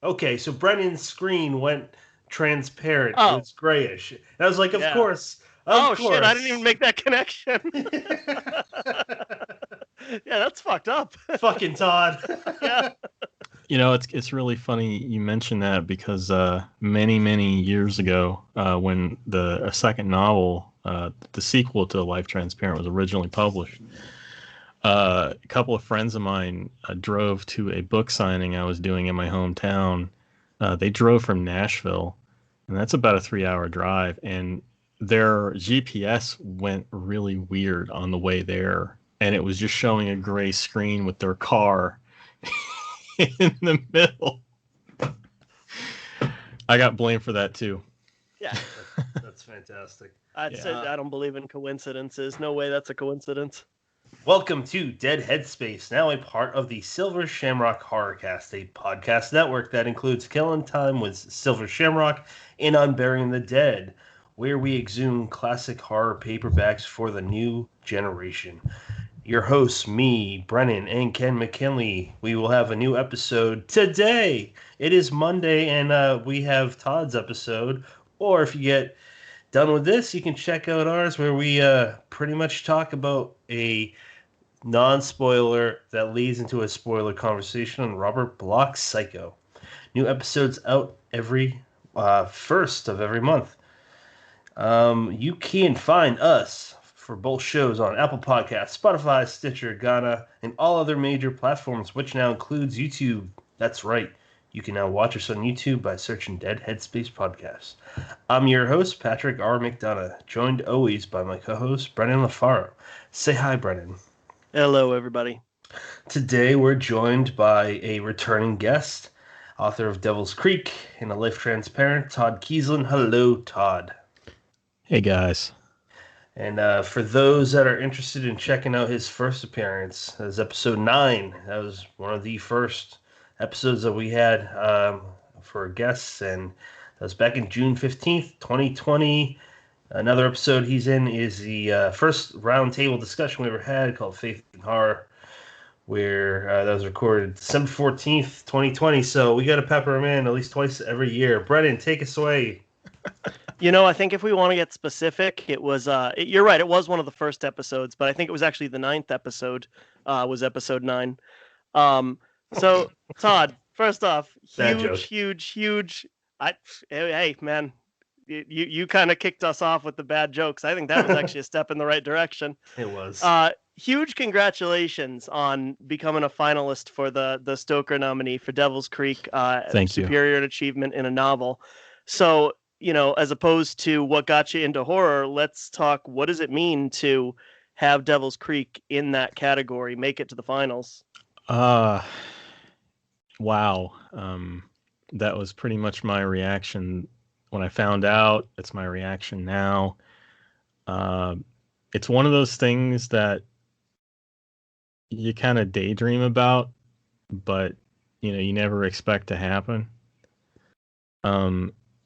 Okay, so Brennan's screen went transparent. It Oh, was grayish. And I was like, of yeah. course, of Oh shit! I didn't even course. make that connection. Yeah, that's fucked up. Fucking Todd. Yeah. It's really funny you mentioned that because many years ago, when the a second novel, the sequel to Life Transparent, was originally published, a couple of friends of mine drove to a book signing I was doing in my hometown. They drove from Nashville, and that's about a 3-hour drive. And their GPS went really weird on the way there, and it was just showing a gray screen with their car in the middle. I got blamed for that too. Yeah. That's fantastic. I'd say I don't believe in coincidences. No way that's a coincidence. Welcome to Dead Headspace, now a part of the Silver Shamrock Horrorcast, a podcast network that includes Killing Time with Silver Shamrock and Unburying the Dead, where we exhume classic horror paperbacks for the new generation. Your hosts, me, Brennan, and Ken McKinley. We will have a new episode today. It is Monday, and we have Todd's episode. Or if you get done with this, you can check out ours, where we pretty much talk about a non-spoiler that leads into a spoiler conversation on Robert Bloch's Psycho. New episodes out every first of every month. You can find us for both shows on Apple Podcasts, Spotify, Stitcher, Ghana, and all other major platforms, which now includes YouTube. That's right. You can now watch us on YouTube by searching Dead Headspace Podcast. I'm your host, Patrick R. McDonough, joined always by my co-host, Brennan LaFaro. Say hi, Brennan. Hello, everybody. Today we're joined by a returning guest, author of Devil's Creek and A Life Transparent, Todd Keisling. Hello, Todd. Hey guys. And for those that are interested in checking out his first appearance, that was episode 9. That was one of the first episodes that we had for guests, and that was back in June 15th, 2020. Another episode he's in is the first roundtable discussion we ever had called Faith and Horror, where that was recorded December 14th, 2020. So we got to pepper him in at least twice every year. Brennan, take us away. I think if we want to get specific, it was, you're right, it was one of the first episodes, but I think it was actually the 9th episode, was episode 9. So, Todd, first off, huge, hey, man, you kind of kicked us off with the bad jokes. I think that was actually a step in the right direction. It was. Huge congratulations on becoming a finalist for the Stoker nominee for Devil's Creek. Thank you. Superior achievement in a novel. So, as opposed to what got you into horror, let's talk, what does it mean to have Devil's Creek in that category, make it to the finals? Wow. That was pretty much my reaction when I found out. It's my reaction now. It's one of those things that you kind of daydream about, but you never expect to happen.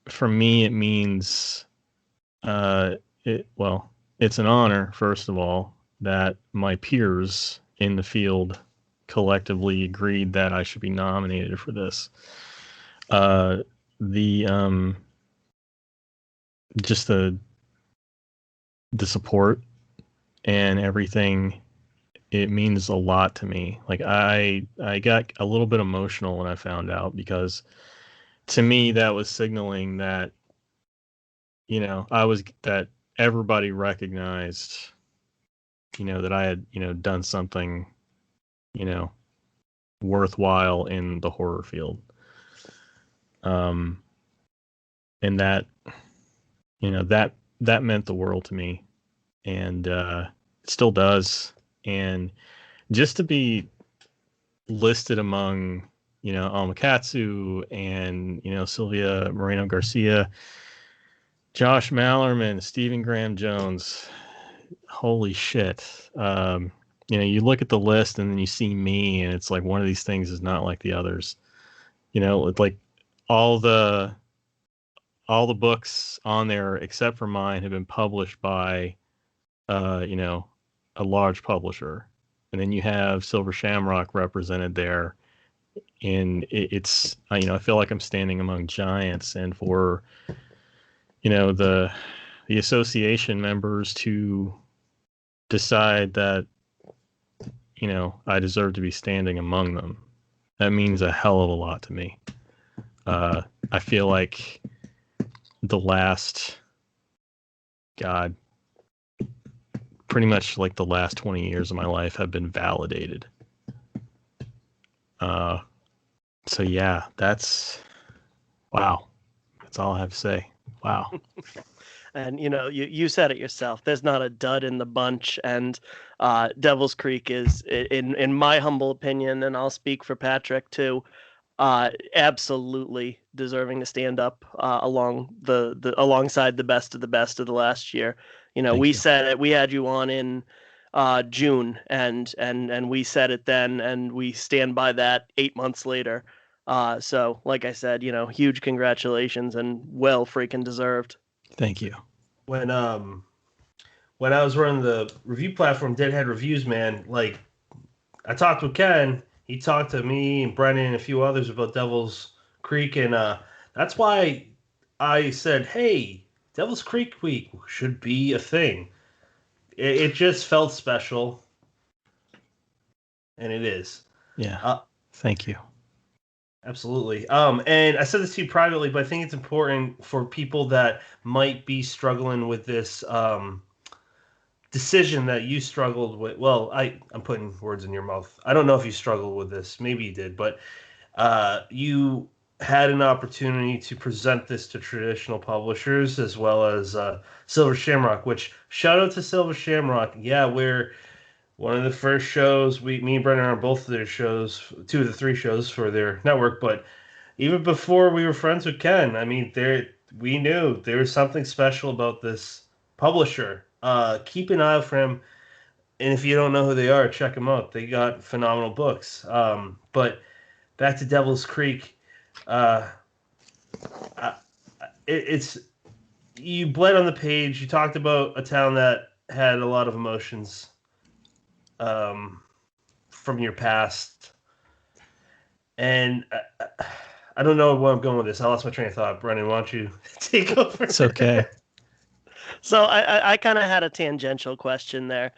For me, it means it's an honor, first of all, that my peers in the field collectively agreed that I should be nominated for this. Just the support and everything, it means a lot to me. Like I got a little bit emotional when I found out, because to me that was signaling that that everybody recognized that I had done something worthwhile in the horror field, and that that meant the world to me, and it still does. And just to be listed among Alma Katsu and Sylvia Moreno Garcia, Josh Mallerman, Stephen Graham Jones, holy shit. You look at the list and then you see me, and it's like one of these things is not like the others. It's like all the books on there except for mine have been published by a large publisher, and then you have Silver Shamrock represented there, and it's I feel like I'm standing among giants, and for the association members to decide that I deserve to be standing among them, that means a hell of a lot to me. I feel like the last, God, pretty much like the last 20 years of my life have been validated. So yeah, wow. That's all I have to say. Wow. And you said it yourself. There's not a dud in the bunch, and Devil's Creek is, in my humble opinion, and I'll speak for Patrick too, absolutely deserving to stand up alongside the best of the last year. We said it. We had you on in June, and we said it then, and we stand by that 8 months later. So, like I said, huge congratulations and well freaking deserved. Thank you. When I was running the review platform, Deadhead Reviews, man, like I talked with Ken. He talked to me and Brennan and a few others about Devil's Creek, and that's why I said, "Hey, Devil's Creek Week should be a thing." It just felt special, and it is. Yeah. Thank you. Absolutely. And I said this to you privately, but I think it's important for people that might be struggling with this decision that you struggled with. Well, I'm putting words in your mouth. I don't know if you struggled with this. Maybe you did, but you had an opportunity to present this to traditional publishers as well as Silver Shamrock, which shout out to Silver Shamrock. Yeah, we're one of the first shows. Me and Brennan are on both of their shows, 2 of the 3 shows for their network. But even before we were friends with Ken, I mean, we knew there was something special about this publisher. Keep an eye out for him, and if you don't know who they are, check them out. They got phenomenal books. But back to Devil's Creek, it's you bled on the page. You talked about a town that had a lot of emotions from your past, and I don't know where I'm going with this. I lost my train of thought. Brennan, why don't you take over? It's okay. So I kind of had a tangential question there.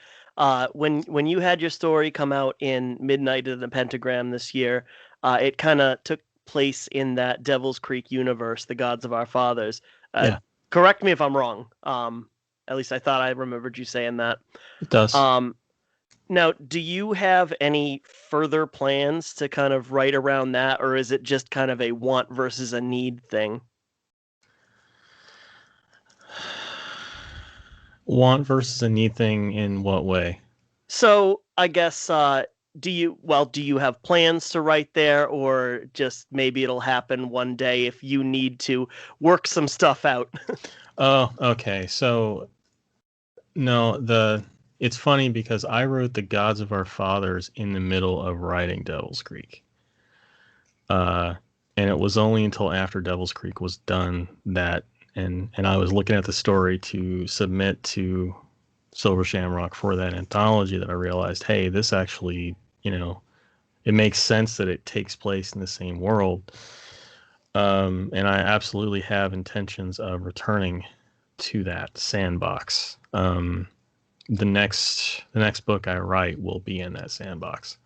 When you had your story come out in Midnight of the Pentagram this year, it kind of took place in that Devil's Creek universe, the Gods of Our Fathers. Yeah. Correct me if I'm wrong. At least I thought I remembered you saying that. It does. Now, do you have any further plans to kind of write around that, or is it just kind of a want versus a need thing? Want versus a need thing in what way? So I guess do you have plans to write there, or just maybe it'll happen one day if you need to work some stuff out? Oh, okay. So no, it's funny because I wrote the Gods of Our Fathers in the middle of writing Devil's Creek. And it was only until after Devil's Creek was done that and I was looking at the story to submit to Silver Shamrock for that anthology that I realized, hey, this actually, it makes sense that it takes place in the same world. And I absolutely have intentions of returning to that sandbox. The next book I write will be in that sandbox.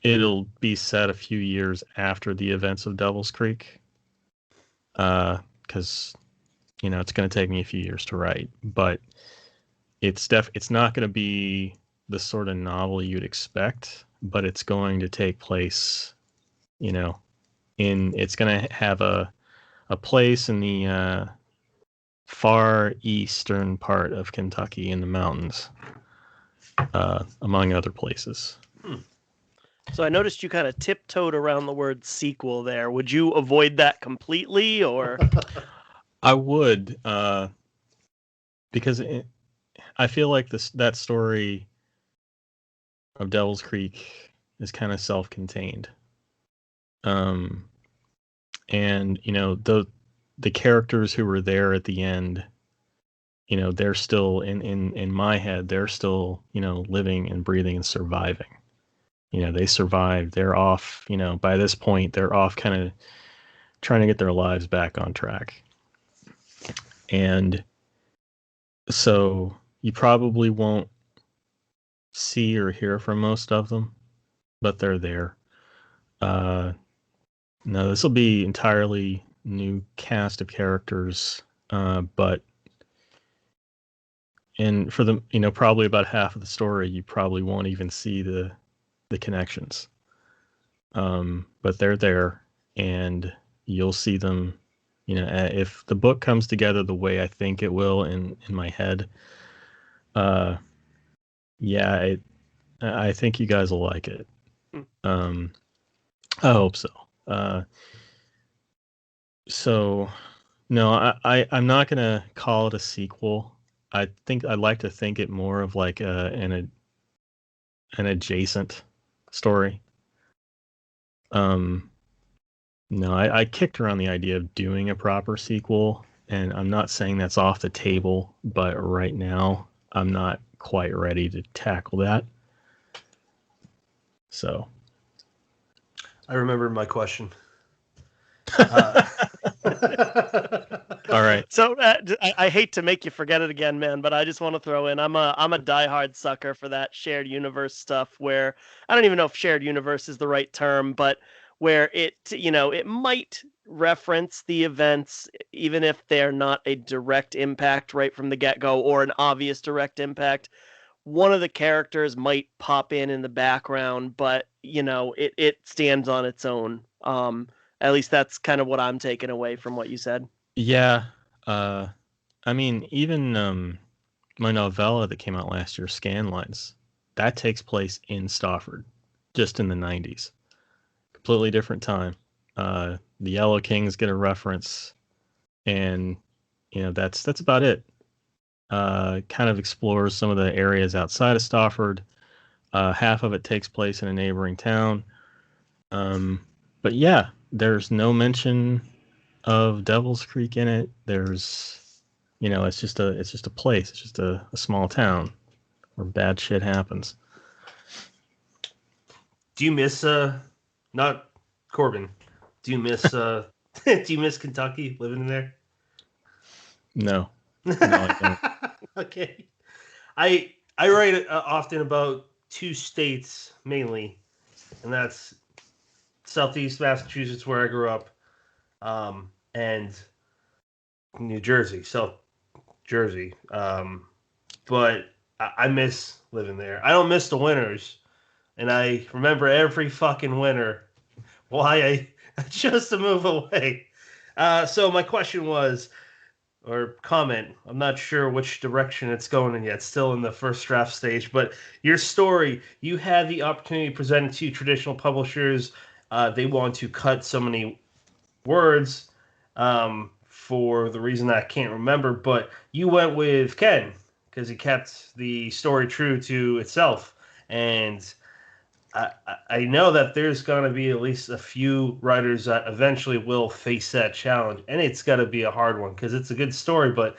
It'll be set a few years after the events of Devil's Creek, because it's going to take me a few years to write, but it's not going to be the sort of novel you'd expect, but it's going to take place, it's going to have a place in the far eastern part of Kentucky in the mountains, among other places. So I noticed you kind of tiptoed around the word sequel there. Would you avoid that completely, or? I would, because I feel like that story of Devil's Creek is kind of self-contained. And the characters who were there at the end, they're still in my head, they're still, living and breathing and surviving. they survived. They're off, by this point, they're off kind of trying to get their lives back on track. And so you probably won't see or hear from most of them, but they're there. No, this will be entirely new cast of characters, but for the probably about half of the story, you probably won't even see the connections. But they're there, and you'll see them. If the book comes together the way I think it will in my head, yeah, I think you guys will like it. I hope so. So, no, I'm not gonna call it a sequel. I think I'd like to think it more of like an adjacent story. No, I kicked around the idea of doing a proper sequel, and I'm not saying that's off the table, but right now I'm not quite ready to tackle that. So, I remembered my question. All right. So I hate to make you forget it again, man, but I just want to throw in I'm a diehard sucker for that shared universe stuff where I don't even know if shared universe is the right term, but where it might reference the events even if they're not a direct impact right from the get-go or an obvious direct impact. One of the characters might pop in the background, but it stands on its own. At least that's kind of what I'm taking away from what you said. Yeah. I mean, even my novella that came out last year, Scanlines, that takes place in Stafford, just in the 90s. Completely different time. The Yellow Kings get a reference, and that's about it. Kind of explores some of the areas outside of Stafford. Half of it takes place in a neighboring town. But yeah, there's no mention of Devil's Creek in it. There's, it's just a place. It's just a small town where bad shit happens. Do you miss not Corbin? Do you miss do you miss Kentucky, living there? No. No, I don't. Okay. I write often about two states mainly, and that's Southeast Massachusetts, where I grew up, and New Jersey, South Jersey. But I miss living there. I don't miss the winters, and I remember every fucking winter why I chose to move away. So my question was, or comment, I'm not sure which direction it's going in yet, still in the first draft stage, but your story, you had the opportunity to present it to traditional publishers. They want to cut so many words for the reason I can't remember, but you went with Ken because he kept the story true to itself. And I know that there's going to be at least a few writers that eventually will face that challenge, and it's got to be a hard one because it's a good story, but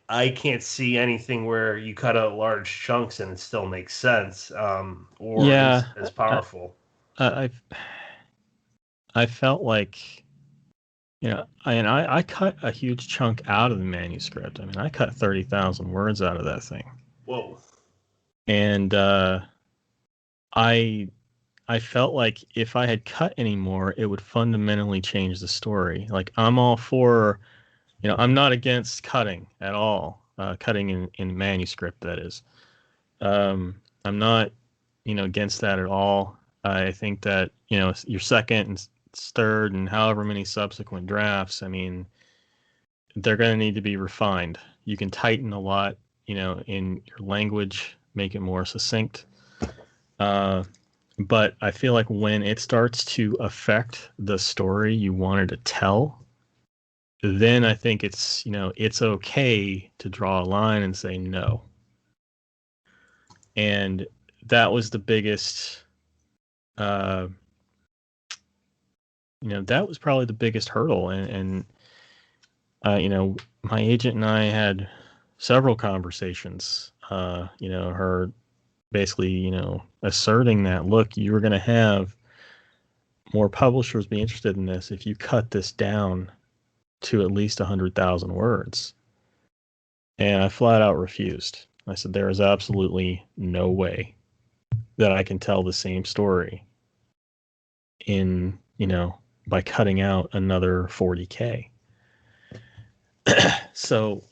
I can't see anything where you cut out large chunks and it still makes sense, or Yeah, as powerful. I felt like, I cut a huge chunk out of the manuscript. I mean, I cut 30,000 words out of that thing. Whoa. And I felt like if I had cut any more, it would fundamentally change the story. Like, I'm all for, I'm not against cutting at all. Cutting in manuscript, that is. I'm not, against that at all. I think that, your second and third and however many subsequent drafts, I mean, they're going to need to be refined. You can tighten a lot, in your language, make it more succinct. But I feel like when it starts to affect the story you wanted to tell, then I think it's, it's okay to draw a line and say no. And that was the biggest, that was probably the biggest hurdle. And my agent and I had several conversations, her basically, asserting that, look, you're going to have more publishers be interested in this if you cut this down to at least 100,000 words. And I flat out refused. I said, there is absolutely no way that I can tell the same story in, by cutting out another 40K. So,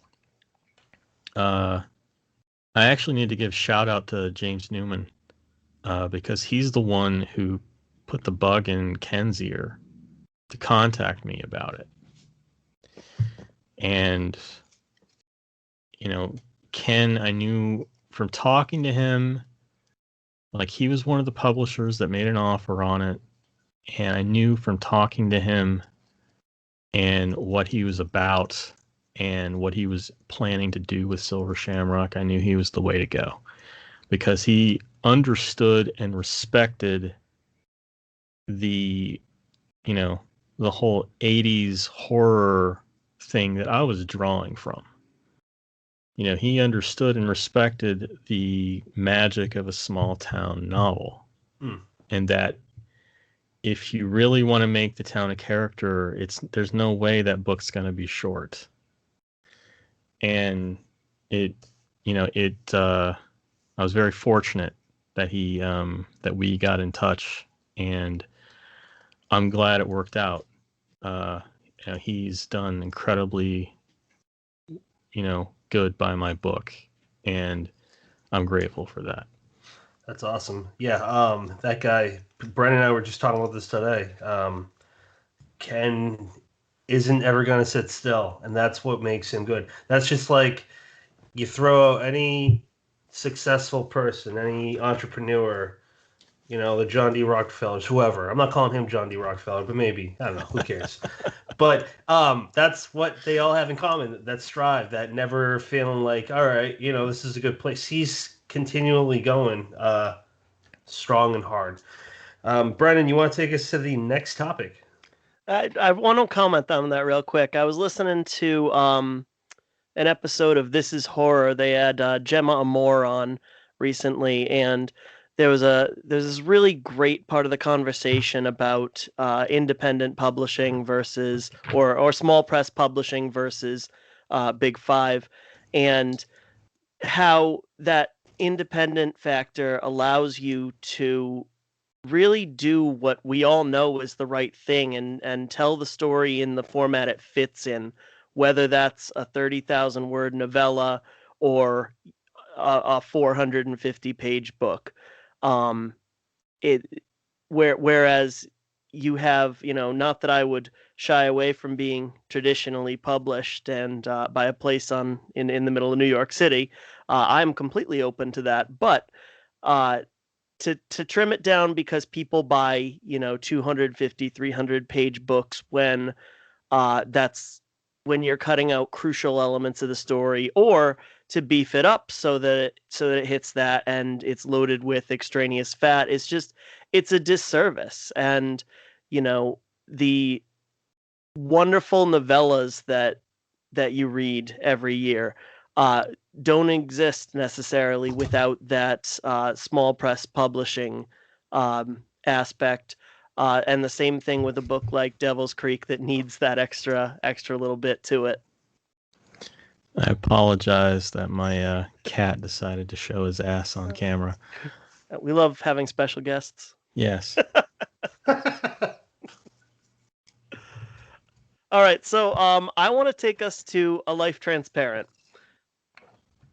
I actually need to give shout out to James Newman, because he's the one who put the bug in Ken's ear to contact me about it. And, Ken, I knew from talking to him, like, he was one of the publishers that made an offer on it. And I knew from talking to him and what he was about and what he was planning to do with Silver Shamrock, I knew he was the way to go, because he understood and respected the, the whole 80s horror thing that I was drawing from. He understood and respected the magic of a small town novel. And that if you really want to make the town a character, there's no way that book's going to be short. And I was very fortunate that that we got in touch, and I'm glad it worked out. He's done incredibly, good by my book, and I'm grateful for that. That's awesome. Yeah, that guy, Brent and I were just talking about this today. Ken isn't ever going to sit still, and that's what makes him good. That's just like you throw any successful person, any entrepreneur, the John D. Rockefellers, whoever. I'm not calling him John D. Rockefeller, but maybe. I don't know. Who cares? But that's what they all have in common, that strive, that never feeling like, all right, this is a good place. He's continually going strong and hard. Brennan, you want to take us to the next topic? I want to comment on that real quick. I was listening to an episode of This Is Horror. They had Gemma Amore on recently, and there's this really great part of the conversation about independent publishing versus or small press publishing versus Big Five, and how that independent factor allows you to really do what we all know is the right thing and tell the story in the format it fits in, whether that's a 30,000 word novella or a 450 page book. Whereas you have, not that I would shy away from being traditionally published and by a place in the middle of New York City, I'm completely open to that. But to trim it down because people buy 250, 300 page books when that's when you're cutting out crucial elements of the story, or to beef it up so that it hits that and it's loaded with extraneous fat, it's a disservice. And the wonderful novellas that you read every year don't exist necessarily without that small press publishing aspect. And the same thing with a book like Devil's Creek that needs that extra little bit to it. I apologize that my cat decided to show his ass on camera. We love having special guests. Yes. All right, so I want to take us to A Life Transparent.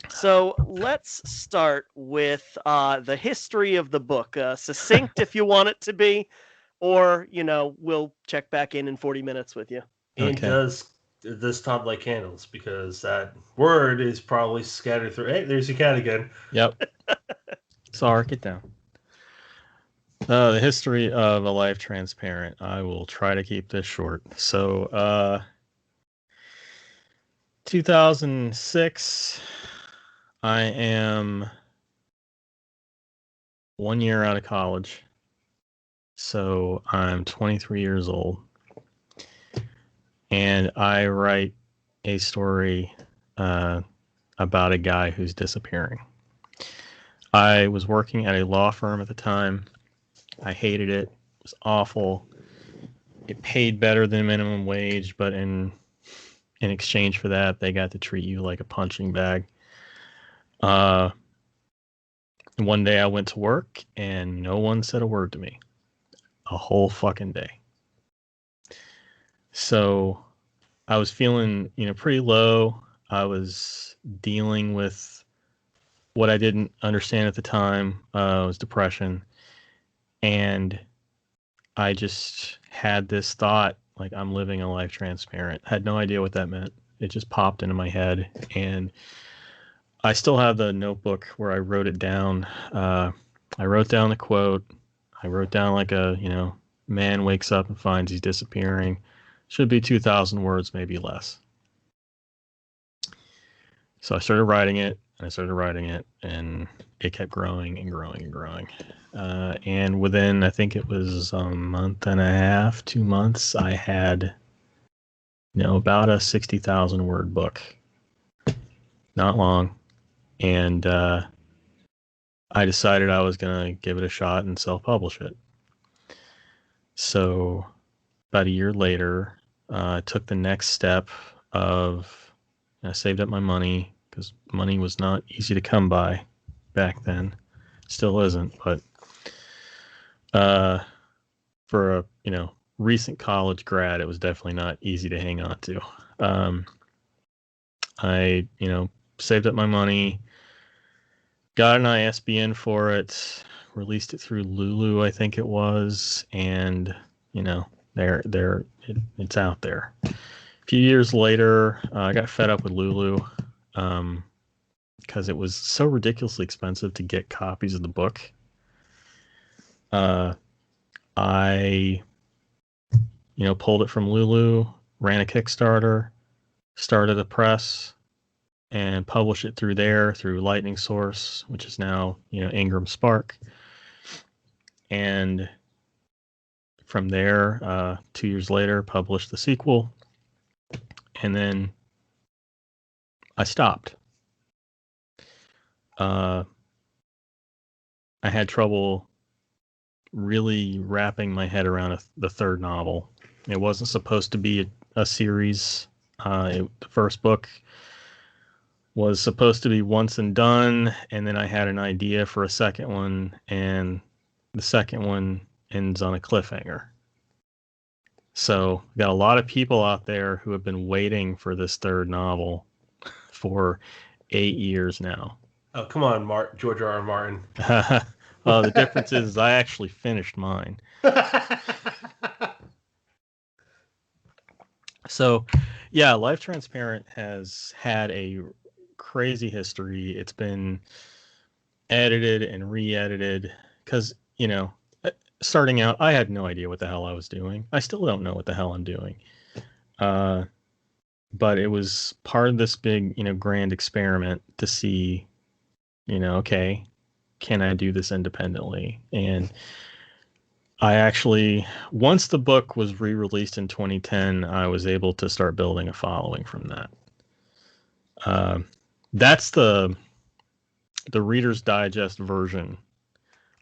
So let's start with the history of the book, succinct if you want it to be, or we'll check back in 40 minutes with you. And does Todd like candles? Because that word is probably scattered through. Hey, there's your cat again. Yep. Sorry, get down. The history of A Life Transparent. I will try to keep this short. So, 2006, I am 1 year out of college. So I'm 23 years old. And I write a story about a guy who's disappearing. I was working at a law firm at the time. I hated it. It was awful. It paid better than minimum wage, but in exchange for that, they got to treat you like a punching bag. One day I went to work and no one said a word to me. A whole fucking day. So I was feeling, pretty low. I was dealing with what I didn't understand at the time. Was depression. And I just had this thought, like, I'm living a life transparent. Had no idea what that meant. It just popped into my head. And I still have the notebook where I wrote it down. I wrote down the quote. I wrote down like man wakes up and finds he's disappearing. Should be 2,000 words, maybe less. So I started writing it, and it kept growing and growing and growing. And within, I think it was a month and a half, 2 months, I had, about a 60,000 word book. Not long. And I decided I was going to give it a shot and self-publish it. So about a year later, I took the next step of, I saved up my money, because money was not easy to come by back then. Still isn't, but for a recent college grad, it was definitely not easy to hang on to. I saved up my money, got an ISBN for it, released it through Lulu, I think it was, and it's out there. A few years later, I got fed up with Lulu because it was so ridiculously expensive to get copies of the book. I pulled it from Lulu, ran a Kickstarter, started a press, and published it through there, through Lightning Source, which is now Ingram Spark. And from there, 2 years later, published the sequel, and then I stopped. I had trouble really wrapping my head around the third novel. It wasn't supposed to be a series. The first book was supposed to be once and done, and then I had an idea for a second one, and the second one ends on a cliffhanger. So we got a lot of people out there who have been waiting for this third novel for 8 years now. Oh, come on, George R. R. Martin. Well, the difference is I actually finished mine. So, yeah, Life Transparent has had a crazy history. It's been edited and re-edited because, starting out, I had no idea what the hell I was doing. I still don't know what the hell I'm doing. But it was part of this big, grand experiment to see, okay, can I do this independently? And I actually, once the book was re-released in 2010, I was able to start building a following from that. That's the Reader's Digest version.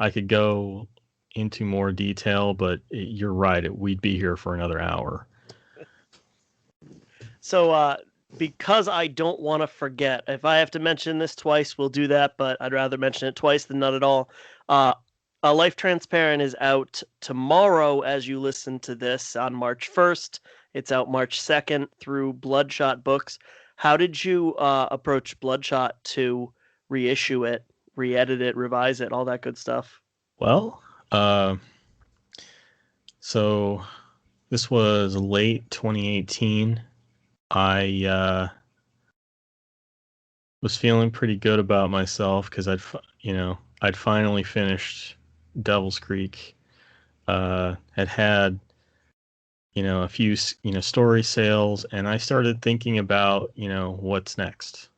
I could go into more detail, but you're right. We'd be here for another hour. So, because I don't want to forget, if I have to mention this twice, we'll do that, but I'd rather mention it twice than none at all. Life Transparent is out tomorrow as you listen to this on March 1st. It's out March 2nd through Bloodshot Books. How did you approach Bloodshot to reissue it, re-edit it, revise it, all that good stuff? Well, so this was late 2018. I was feeling pretty good about myself because I'd finally finished Devil's Creek. Had a few story sales, and I started thinking about what's next.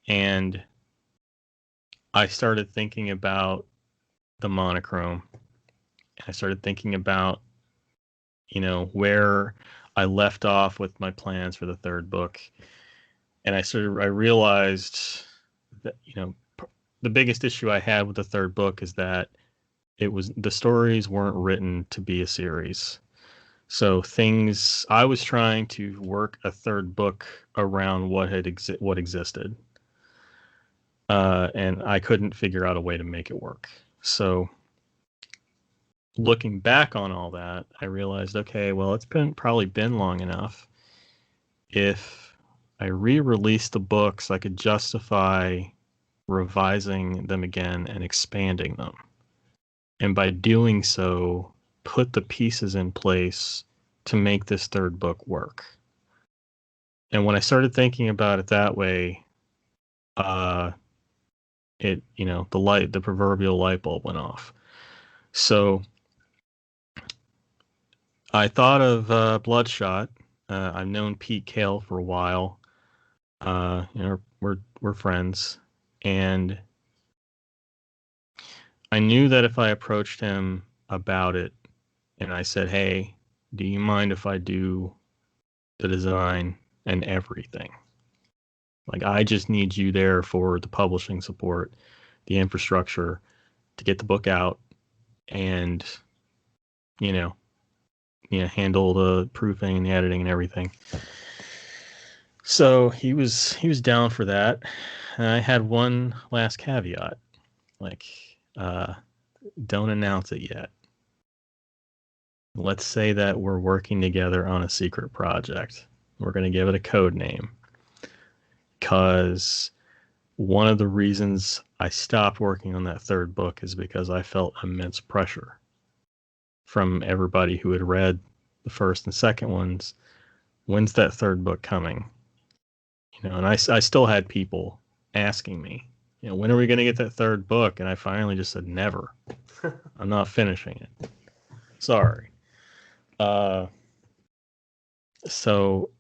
And I started thinking about the monochrome. I started thinking about where I left off with my plans for the third book. And I realized that, the biggest issue I had with the third book is that the stories weren't written to be a series. So I was trying to work a third book around what existed. And I couldn't figure out a way to make it work. So looking back on all that, I realized, okay, well, it's probably been long enough. If I re-released the books, I could justify revising them again and expanding them. And by doing so, put the pieces in place to make this third book work. And when I started thinking about it that way, the proverbial light bulb went off. So I thought of Bloodshot. I've known Pete Kale for a while. We're friends, and I knew that if I approached him about it and I said, "Hey, do you mind if I do the design and everything? Like, I just need you there for the publishing support, the infrastructure to get the book out, and handle the proofing and the editing and everything." So he was down for that. And I had one last caveat, like, don't announce it yet. Let's say that we're working together on a secret project. We're going to give it a code name, because one of the reasons I stopped working on that third book is because I felt immense pressure from everybody who had read the first and second ones. When's that third book coming? And I still had people asking me, when are we going to get that third book? And I finally just said, never. I'm not finishing it. Sorry. So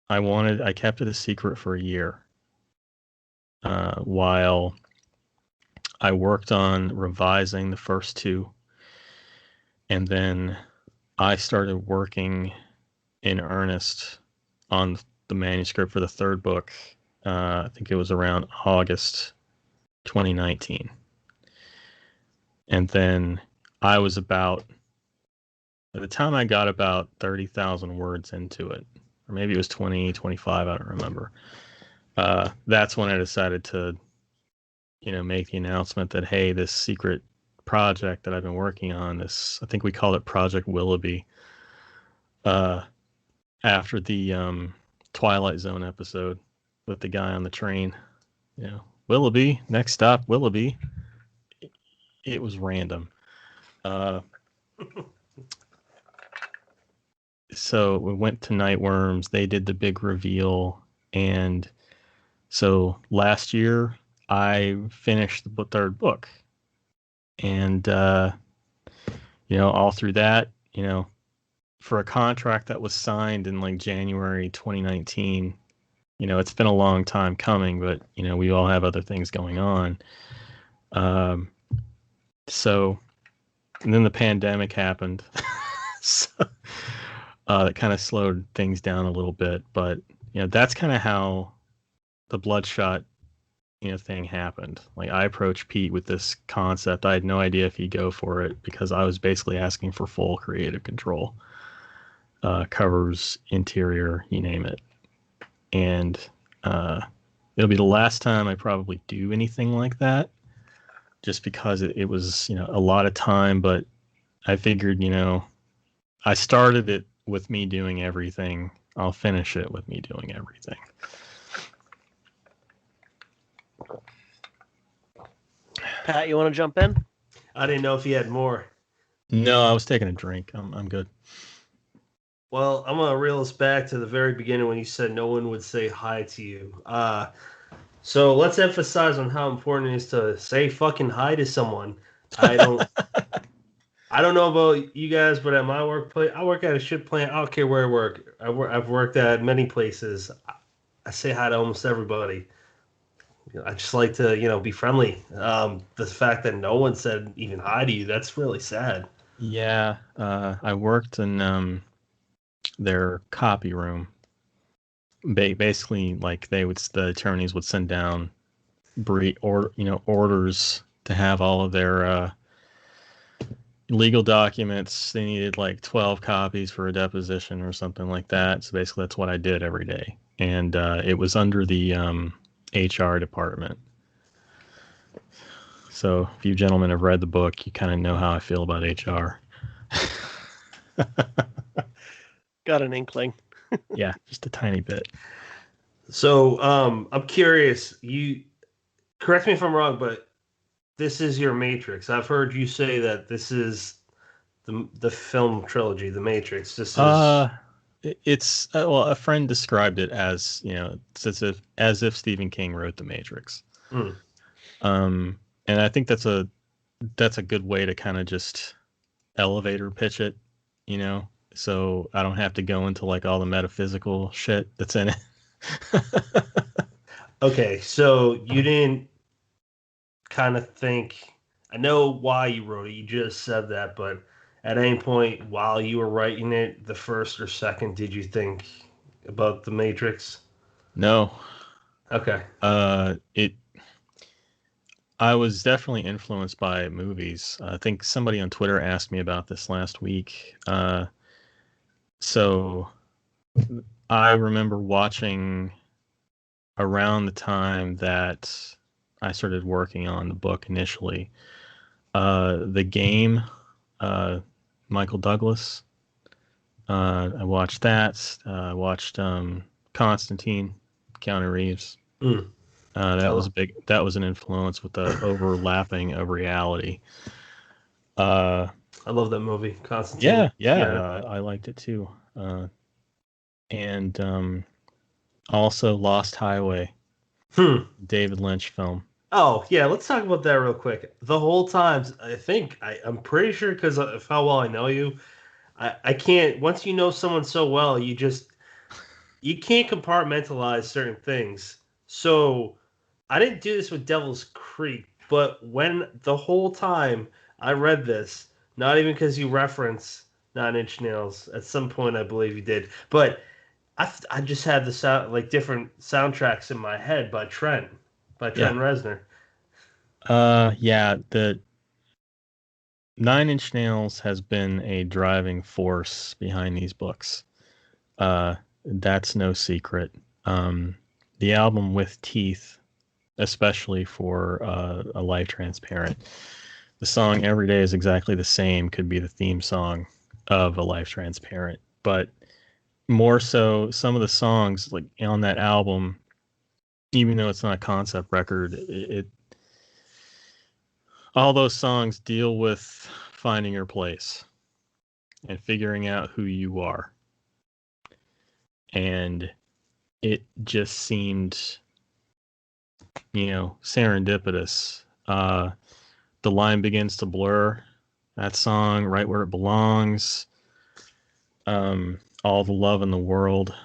I kept it a secret for a year, while I worked on revising the first two. And then I started working in earnest on the manuscript for the third book. I think it was around August 2019. And then I was by the time I got about 30,000 words into it, or maybe it was 20, 25, I don't remember. That's when I decided to, make the announcement that, hey, this secret project that I've been working on, I think we called it Project Willoughby, after the Twilight Zone episode with the guy on the train. Willoughby, next stop, Willoughby. It was random. So we went to Nightworms. They did the big reveal. And so last year, I finished the third book. And, all through that, for a contract that was signed in like January 2019, it's been a long time coming, but, we all have other things going on. So, and then the pandemic happened. So, that kind of slowed things down a little bit, but, that's kind of how the Bloodshot, thing happened. Like, I approached Pete with this concept. I had no idea if he'd go for it, because I was basically asking for full creative control. Covers, interior, you name it. And it'll be the last time I probably do anything like that, just because it was, a lot of time. But I figured, I started it with me doing everything. I'll finish it with me doing everything. Pat, you want to jump in? I didn't know if you had more. No, I was taking a drink. I'm good. Well, I'm going to reel us back to the very beginning when you said no one would say hi to you. So let's emphasize on how important it is to say fucking hi to someone. I don't know about you guys, but at my workplace, I work at a shit plant. I don't care where I work. I've worked at many places. I say hi to almost everybody. I just like to, be friendly. The fact that no one said even hi to you, that's really sad. Yeah, I worked in their copy room. Basically, like the attorneys would send down orders to have all of their legal documents. They needed like 12 copies for a deposition or something like that. So basically, that's what I did every day, and it was under the HR department. So if you gentlemen have read the book, you kind of know how I feel about HR. Got an inkling. Yeah, just a tiny bit. So I'm curious. You correct me if I'm wrong, but this is your Matrix. I've heard you say that this is the film trilogy, The Matrix. This is It's well, a friend described it as it's as if Stephen King wrote The Matrix. And I think that's a good way to kind of just elevator pitch it, so I don't have to go into like all the metaphysical shit that's in it. Okay, so you didn't kind of think. I know why you wrote it. You just said that, but at any point while you were writing it, the first or second, did you think about The Matrix? No. Okay. I was definitely influenced by movies. I think somebody on Twitter asked me about this last week. So I remember watching around the time that I started working on the book initially. The Game, Michael Douglas. I watched that. I watched Constantine, Keanu Reeves. That was an influence with the overlapping of reality. I love that movie, Constantine. Yeah. I liked it too. And also Lost Highway, David Lynch film. Oh yeah, let's talk about that real quick. The whole time, I'm pretty sure because of how well I know you, I can't. Once you know someone so well, you can't compartmentalize certain things. So I didn't do this with Devil's Creek, but when the whole time I read this, not even because you reference Nine Inch Nails at some point, I believe you did, but I just had the sound like different soundtracks in my head by Trent Reznor. Yeah, the Nine Inch Nails has been a driving force behind these books. That's no secret. The album With Teeth, especially for A Life Transparent, the song Every Day is Exactly the Same could be the theme song of A Life Transparent. But more so, some of the songs like on that album, even though it's not a concept record, all those songs deal with finding your place and figuring out who you are. And it just seemed, serendipitous. The Line Begins to Blur, that song, Right Where It Belongs, All the Love in the World.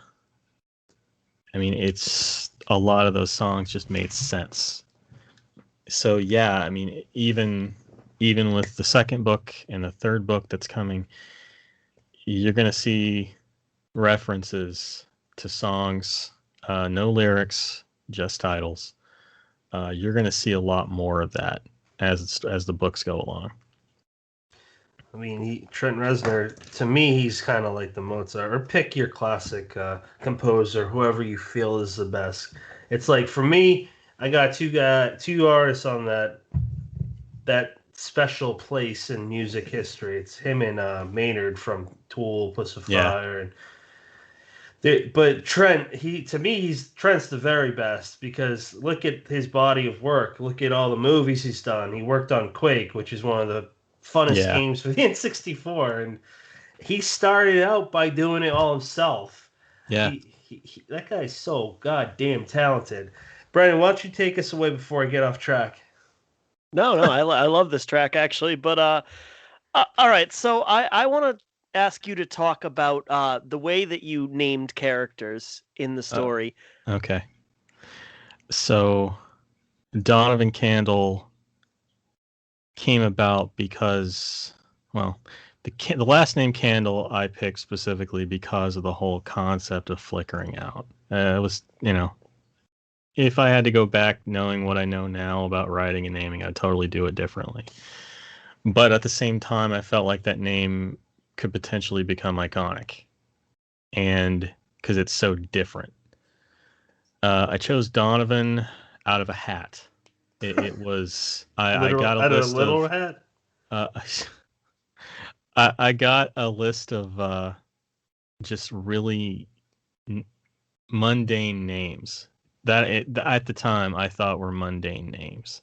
I mean, it's a lot of those songs just made sense. So yeah, I mean, even with the second book and the third book that's coming, you're going to see references to songs, no lyrics, just titles. You're going to see a lot more of that as the books go along. I mean, Trent Reznor, to me, he's kind of like the Mozart. Or pick your classic composer, whoever you feel is the best. It's like for me, I got two artists on that special place in music history. It's him and Maynard from Tool, Plus of Fire, but Trent, Trent's the very best because look at his body of work. Look at all the movies he's done. He worked on Quake, which is one of the funnest games for the N64, and he started out by doing it all himself. Yeah, that guy's so goddamn talented. Brandon, why don't you take us away before I get off track? No, I love this track actually, but all right. So I want to ask you to talk about the way that you named characters in the story. Okay. So Donovan Candle came about because, well, the last name Candle I picked specifically because of the whole concept of flickering out. It was, if I had to go back knowing what I know now about writing and naming, I'd totally do it differently. But at the same time, I felt like that name could potentially become iconic, and because it's so different. I chose Donovan out of a hat. It was I Literal got a out of a list little of hat. uh, I got a list of just really mundane names that at the time I thought were mundane names.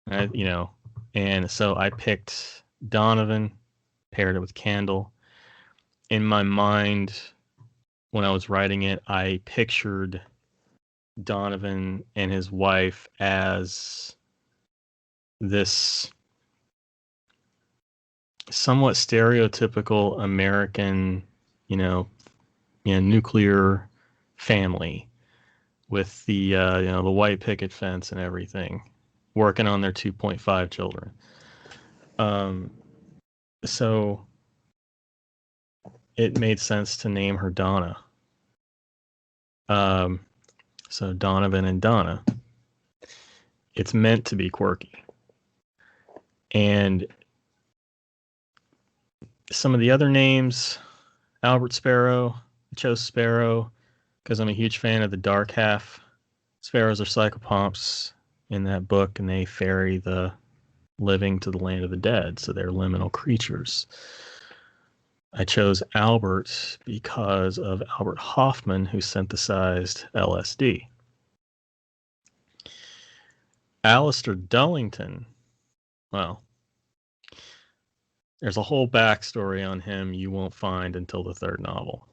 And so I picked Donovan, paired it with Candle. In my mind, when I was writing it, I pictured Donovan and his wife as this somewhat stereotypical American, nuclear family with the white picket fence and everything, working on their 2.5 children. So it made sense to name her Donna. So Donovan and Donna. It's meant to be quirky. And some of the other names, Albert Sparrow, I chose Sparrow because I'm a huge fan of the Dark Half. Sparrows are psychopomps in that book, and they ferry the living to the land of the dead, so they're liminal creatures. I chose Albert because of Albert Hoffman, who synthesized LSD. Alistair Dullington, well, there's a whole backstory on him you won't find until the third novel.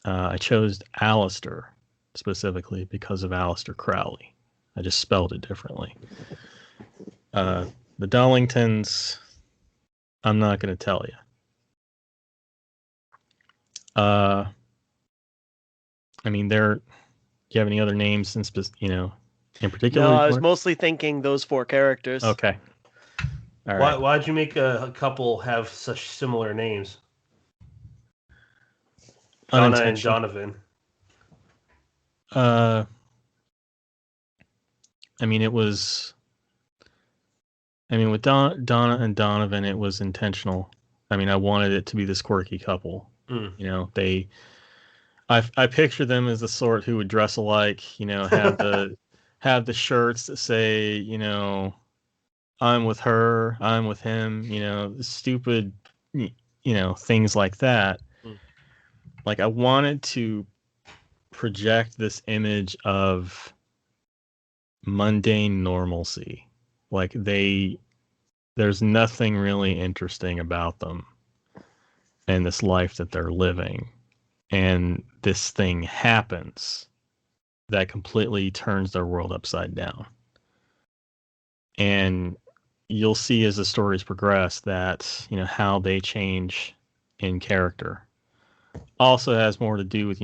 I chose Alistair specifically because of Aleister Crowley. I just spelled it differently. The Dullingtons, I'm not going to tell you. I mean, do you have any other names in particular? No, I was mostly thinking those 4 characters. Okay. All right. Why'd you make a couple have such similar names? Donna and Donovan. I mean, with Donna and Donovan, it was intentional. I mean, I wanted it to be this quirky couple. I picture them as the sort who would dress alike, have the shirts that say, I'm with her, I'm with him, stupid, things like that. Like, I wanted to project this image of mundane normalcy. Like, there's nothing really interesting about them and this life that they're living. And this thing happens that completely turns their world upside down. And you'll see as the stories progress that, how they change in character also has more to do with,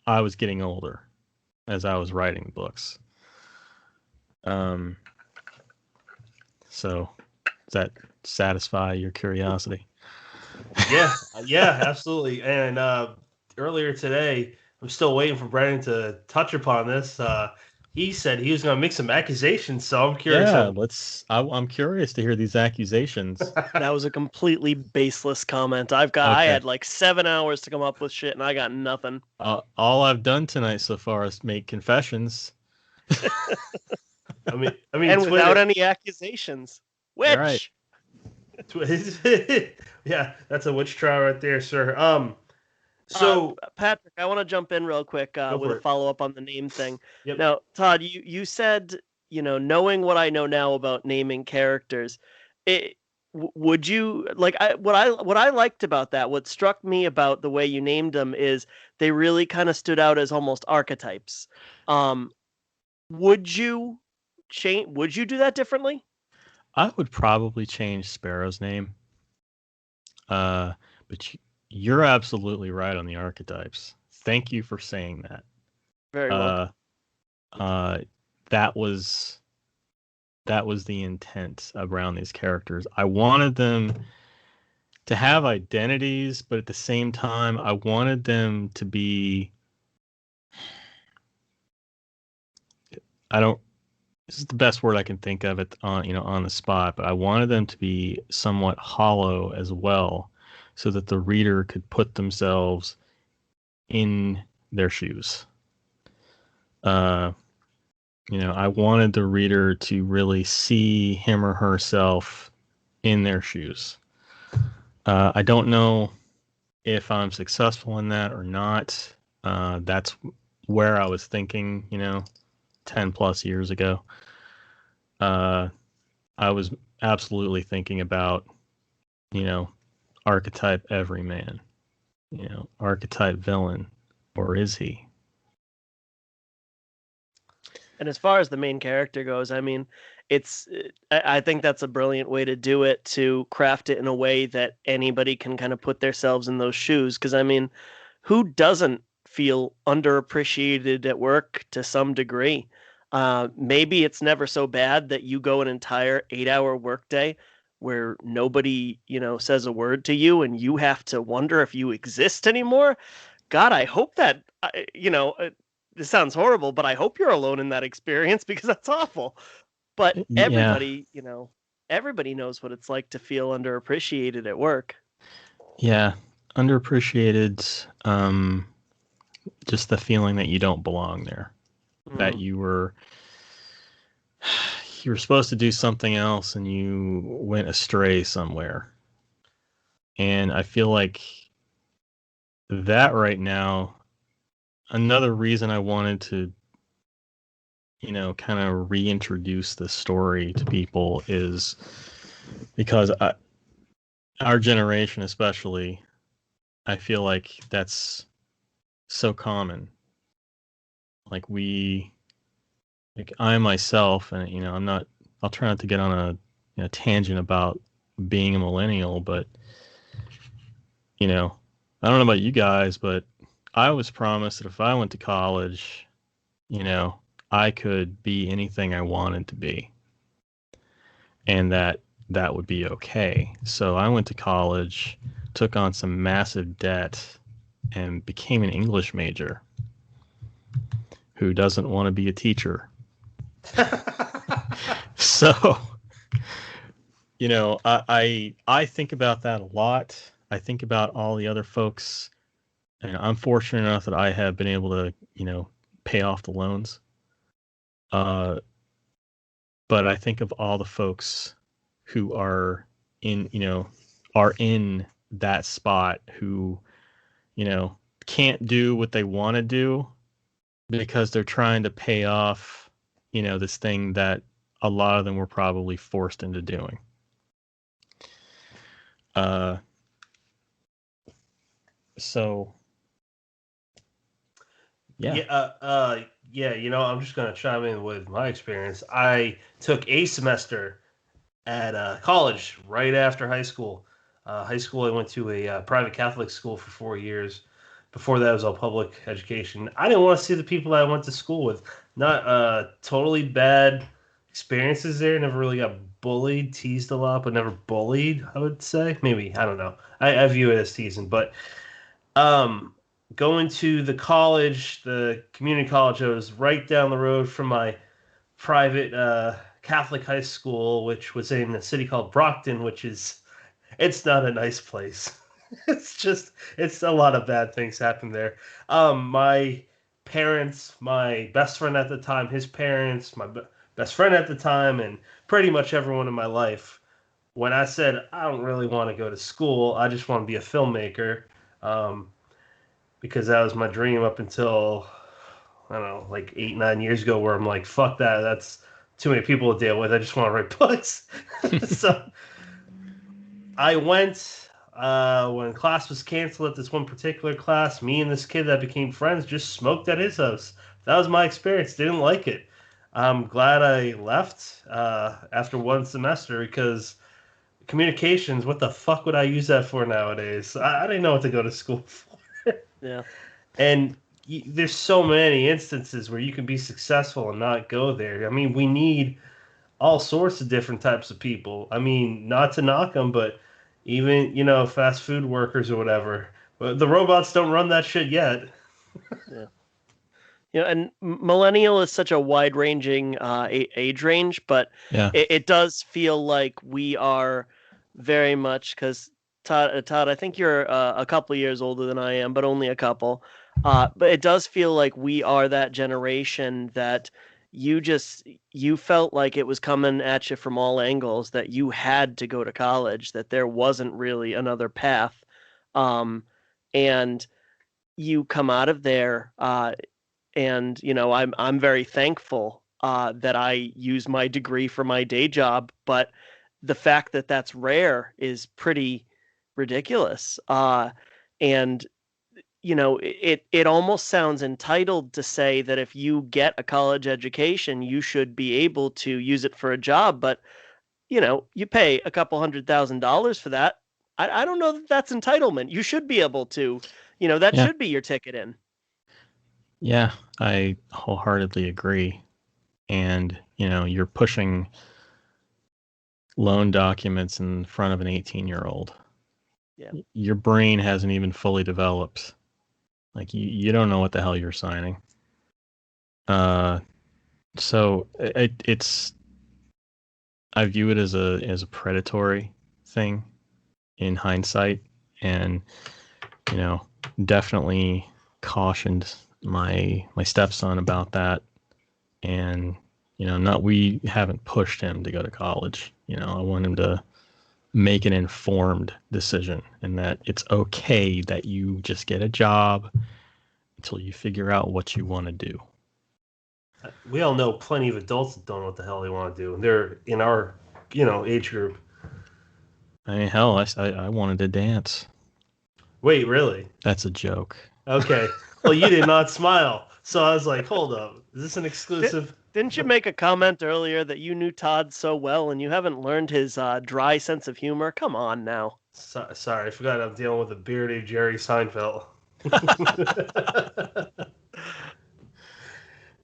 I was getting older as I was writing books. So does that satisfy your curiosity? Yeah, absolutely. And earlier today, I'm still waiting for Brandon to touch upon this. He said he was going to make some accusations, so I'm curious. Yeah, I'm curious to hear these accusations. That was a completely baseless comment. I had like 7 hours to come up with shit, and I got nothing. All I've done tonight so far is make confessions. I mean, and Twitter, without any accusations. Which? Right. Yeah, that's a witch trial right there, sir. So Patrick, I want to jump in real quick with a follow up on the name thing. Yep. Now, Todd, you said, knowing what I know now about naming characters, would you like what I liked about that? What struck me about the way you named them is they really kind of stood out as almost archetypes. Would you do that differently? I would probably change Sparrow's name. But you're absolutely right on the archetypes. Thank you for saying that. Very well. That was the intent around these characters. I wanted them to have identities, but at the same time, I wanted them to be I don't. This is the best word I can think of it on the spot, but I wanted them to be somewhat hollow as well, so that the reader could put themselves in their shoes. I wanted the reader to really see him or herself in their shoes. I don't know if I'm successful in that or not. That's where I was thinking, 10 plus years ago. I was absolutely thinking about, archetype everyman, archetype villain, or is he? And as far as the main character goes, I mean, I think that's a brilliant way to do it, to craft it in a way that anybody can kind of put themselves in those shoes. Because, I mean, who doesn't feel underappreciated at work to some degree? Maybe it's never so bad that you go an entire 8-hour workday where nobody, says a word to you and you have to wonder if you exist anymore. God, I hope that, this sounds horrible, but I hope you're alone in that experience because that's awful. But Yeah. everybody knows what it's like to feel underappreciated at work. Yeah. Underappreciated. Just the feeling that you don't belong there, that you were supposed to do something else and you went astray somewhere. And I feel like that right now, another reason I wanted to, kind of reintroduce this story to people is because our generation, especially, I feel like that's so common. Like I myself, and I'll try not to get on a tangent about being a millennial, but I don't know about you guys, but I was promised that if I went to college, I could be anything I wanted to be, and that would be okay. So I went to college, took on some massive debt, and became an English major. Who doesn't want to be a teacher? So, I think about that a lot. I think about all the other folks, and I'm fortunate enough that I have been able to, pay off the loans. But I think of all the folks who are in that spot, who, can't do what they want to do because they're trying to pay off, this thing that a lot of them were probably forced into doing. So yeah. I'm just gonna chime in with my experience. I took a semester at college right after high school. High school, I went to a private Catholic school for 4 years. Before that, it was all public education. I didn't want to see the people that I went to school with. Not totally bad experiences there. Never really got bullied, teased a lot, but never bullied, I would say. Maybe, I don't know. I view it as teasing. But um, going to the community college, I was right down the road from my private Catholic high school, which was in a city called Brockton, it's not a nice place. It's a lot of bad things happen there. My parents, my best friend at the time, his parents, best friend at the time, and pretty much everyone in my life. When I said I don't really want to go to school, I just want to be a filmmaker, um, because that was my dream up until I don't know, like 8, 9 years ago, where I'm like, fuck that, that's too many people to deal with. I just want to write books. So I went when class was canceled at this one particular class. Me and this kid that became friends just smoked at his house. That was my experience. Didn't like it. I'm glad I left after one semester because communications, what the fuck would I use that for nowadays? I didn't know what to go to school for. Yeah. And there's so many instances where you can be successful and not go there. I mean, we need all sorts of different types of people. I mean, not to knock them, but even, fast food workers or whatever. But the robots don't run that shit yet. Yeah. And millennial is such a wide-ranging age range, but Yeah. it does feel like we are very much, because Todd, I think you're a couple years older than I am, but only a couple. But it does feel like we are that generation that you felt like it was coming at you from all angles, that you had to go to college, that there wasn't really another path, and you come out of there. And I'm very thankful that I use my degree for my day job, but the fact that that's rare is pretty ridiculous. And it almost sounds entitled to say that if you get a college education, you should be able to use it for a job, but you pay a couple $100,000 for that. I don't know that that's entitlement. You should be able to, that Yeah. should be your ticket in. Yeah, I wholeheartedly agree. And, you're pushing loan documents in front of an 18-year-old. Yeah. Your brain hasn't even fully developed. Like you don't know what the hell you're signing. So it's I view it as a predatory thing in hindsight, and definitely cautioned my stepson about that. And we haven't pushed him to go to college. I want him to make an informed decision, and that it's okay that you just get a job until you figure out what you want to do. We all know plenty of adults that don't know what the hell they want to do, and they're in our, age group. I mean, hell, I wanted to dance. Wait, really? That's a joke. Okay. Well, you did not smile, so I was like, hold up, is this an exclusive? Didn't you make a comment earlier that you knew Todd so well and you haven't learned his dry sense of humor? Come on now. Sorry, I forgot I'm dealing with a bearded Jerry Seinfeld.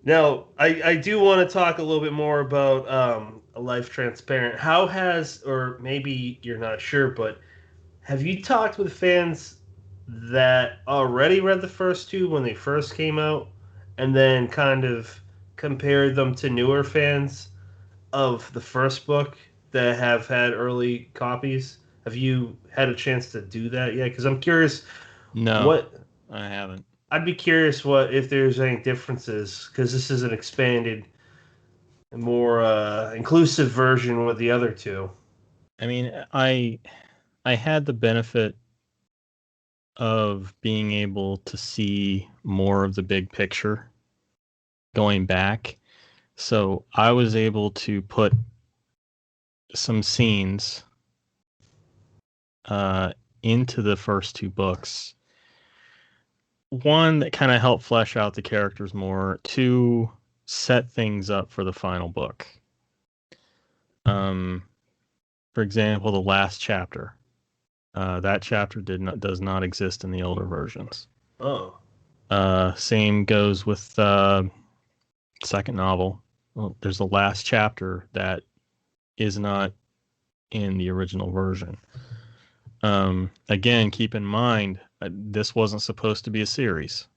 Now, I do want to talk a little bit more about A Life Transparent. How has, or maybe you're not sure, but have you talked with fans that already read the first two when they first came out, and then kind of compared them to newer fans of the first book that have had early copies? Have you had a chance to do that yet? Because I'm curious. No, I haven't. I'd be curious if there's any differences, because this is an expanded, more inclusive version with the other two. I mean, I had the benefit of being able to see more of the big picture going back. So I was able to put some scenes into the first two books. One, that kind of helped flesh out the characters more. Two, set things up for the final book. For example, the last chapter. That chapter does not exist in the older versions. Oh. Same goes with second novel. Well, there's a last chapter that is not in the original version. Again, keep in mind, this wasn't supposed to be a series.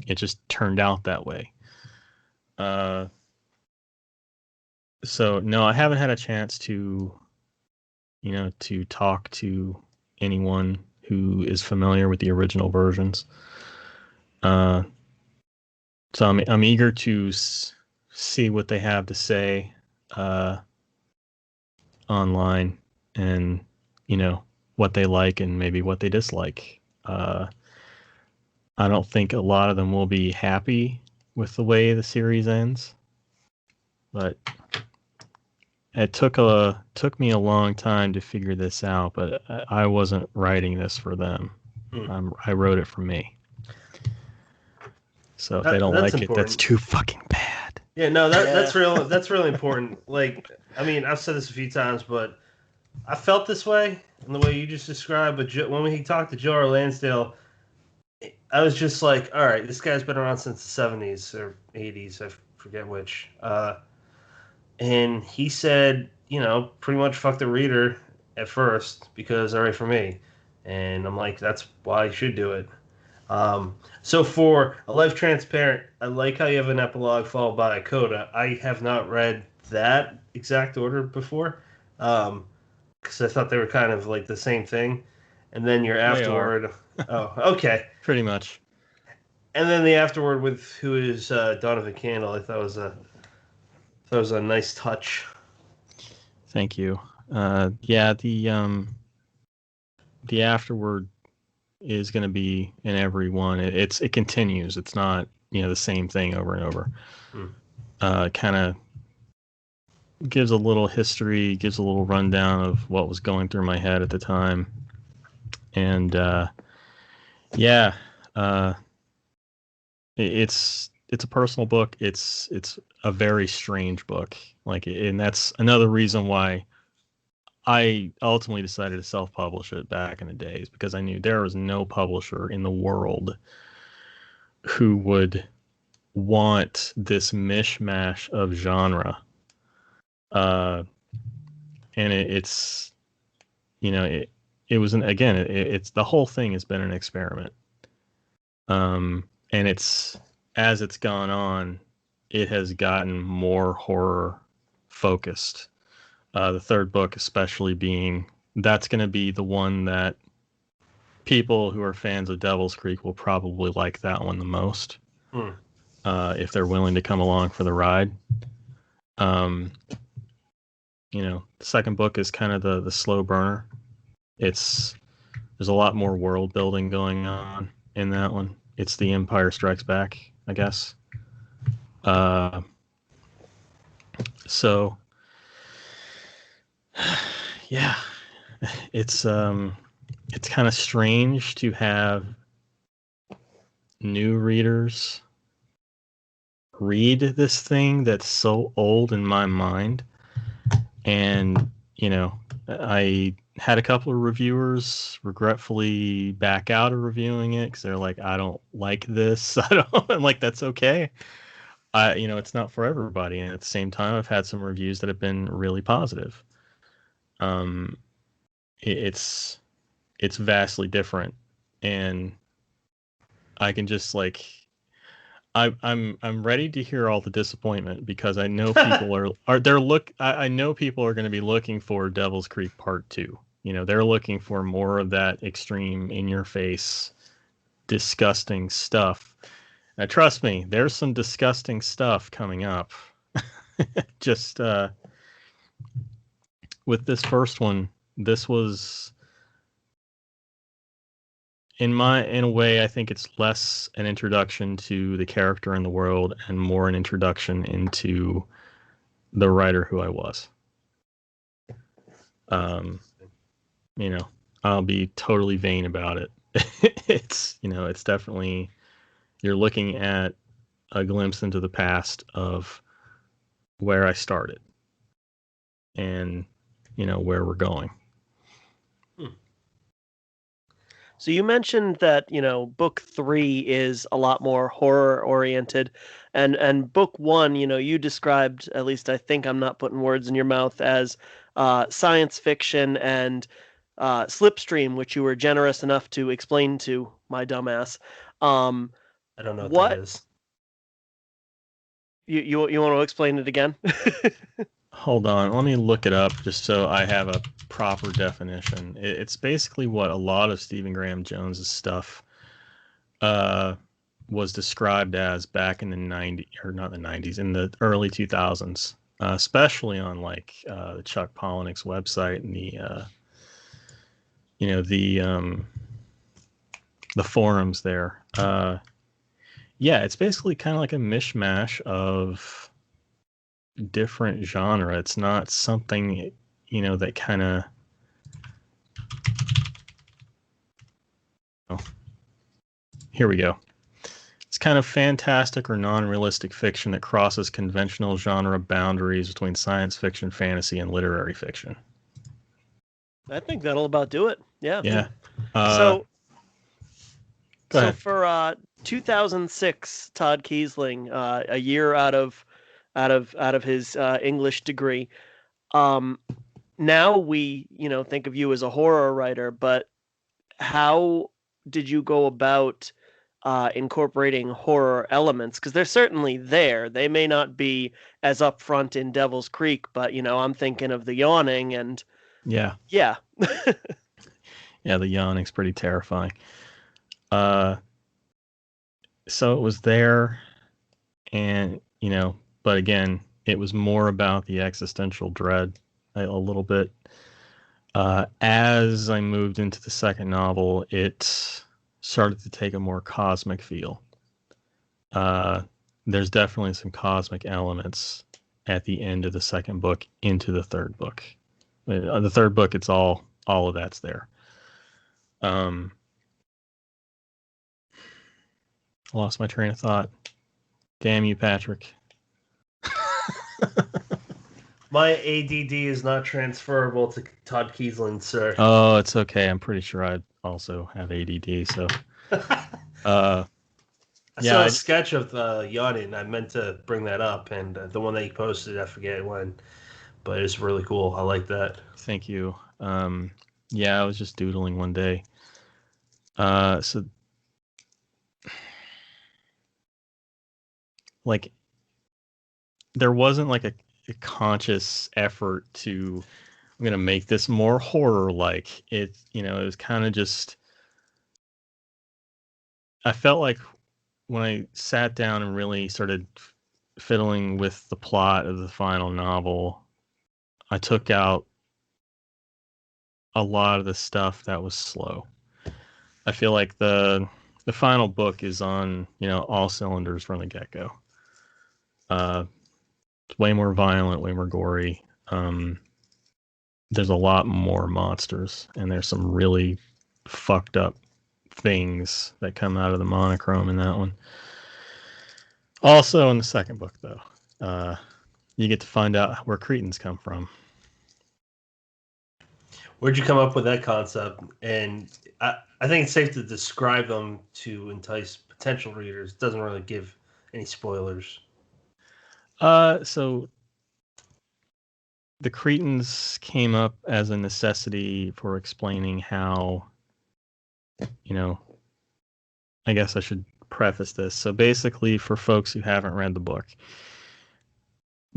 It just turned out that way. So no, I haven't had a chance to talk to anyone who is familiar with the original versions. So I'm eager to see what they have to say online, and what they like and maybe what they dislike. I don't think a lot of them will be happy with the way the series ends, but it took me a long time to figure this out. But I wasn't writing this for them. I wrote it for me. So if they don't like important. it, that's too fucking bad. Yeah, no, that's really important. Like, I mean, I've said this a few times, but I felt this way in the way you just described. But when he talked to Joe Lansdale, I was just like, all right, this guy's been around since the 70s or 80s, I forget which. And he said, pretty much fuck the reader at first because they're right for me. And I'm like, that's why I should do it. So for A Life Transparent, I like how you have an epilogue followed by a coda. I have not read that exact order before, because I thought they were kind of like the same thing. And then your They are afterward. Oh, okay. pretty much. And then the afterward with who is Donovan Candle. I thought was a nice touch. Thank you. Yeah, the afterward is going to be in every one. It continues. It's not the same thing over and over. Kind of gives a little history, gives a little rundown of what was going through my head at the time, and yeah, it's a personal book. It's a very strange book. And that's another reason why I ultimately decided to self-publish it back in the days, because I knew there was no publisher in the world who would want this mishmash of genre. And it's it was it's the whole thing has been an experiment. And as it's gone on, it has gotten more horror focused. The third book, especially that's going to be the one that people who are fans of Devil's Creek will probably like that one the most, if they're willing to come along for the ride. The second book is kind of the slow burner. There's a lot more world building going on in that one. It's The Empire Strikes Back, I guess. So yeah, it's kind of strange to have new readers read this thing that's so old in my mind. And I had a couple of reviewers regretfully back out of reviewing it because they're like, I don't like this. I'm like, that's okay. It's not for everybody. And at the same time, I've had some reviews that have been really positive. It's vastly different, and I can just I'm ready to hear all the disappointment, because I know people I know people are going to be looking for Devil's Creek Part 2. They're looking for more of that extreme, in your face, disgusting stuff. Now, trust me, there's some disgusting stuff coming up. Just with this first one, this was, in a way, I think it's less an introduction to the character in the world and more an introduction into the writer who I was. I'll be totally vain about it. It's definitely, you're looking at a glimpse into the past of where I started and, where we're going. So you mentioned that, book 3 is a lot more horror oriented, and book 1, you described, at least I think I'm not putting words in your mouth, as science fiction and Slipstream, which you were generous enough to explain to my dumbass. I don't know what that is. You want to explain it again? Hold on, let me look it up just so I have a proper definition. It's basically what a lot of Stephen Graham Jones's stuff was described as back in the 90s, or not the 90s, in the early 2000s, especially on the Chuck Palahniuk's website and the forums there. Yeah, it's basically kind of like a mishmash of different genre. It's not something that kind of here we go. It's kind of fantastic or non-realistic fiction that crosses conventional genre boundaries between science fiction, fantasy, and literary fiction. I think that'll about do it. Yeah. Go ahead. For 2006, Todd Keisling, a year out of his English degree. Now we, think of you as a horror writer, but how did you go about incorporating horror elements, because they're certainly there. They may not be as upfront in Devil's Creek, but I'm thinking of the yawning, and Yeah. yeah. Yeah, the yawning's pretty terrifying. So it was there, and but again, it was more about the existential dread a little bit. As I moved into the second novel, it started to take a more cosmic feel. There's definitely some cosmic elements at the end of the second book into the third book. The third book, it's all of that's there. I lost my train of thought. Damn you, Patrick. My ADD is not transferable to Todd Keisling, sir. Oh, it's okay. I'm pretty sure I also have ADD. So, I saw a sketch of yawning. I meant to bring that up, and the one that you posted, I forget when, but it's really cool. I like that. Thank you. Yeah, I was just doodling one day. So, like, there wasn't like a conscious effort to, I'm gonna make this more horror-like. It was kind of just. I felt like when I sat down and really started fiddling with the plot of the final novel, I took out a lot of the stuff that was slow. I feel like the final book is on all cylinders from the get-go. It's way more violent, way more gory. There's a lot more monsters, and there's some really fucked up things that come out of the monochrome in that one. Also in the second book, though, you get to find out where Cretans come from. Where'd you come up with that concept? And I think it's safe to describe them to entice potential readers. It doesn't really give any spoilers. So the Cretans came up as a necessity for explaining how, I guess I should preface this. So basically, for folks who haven't read the book,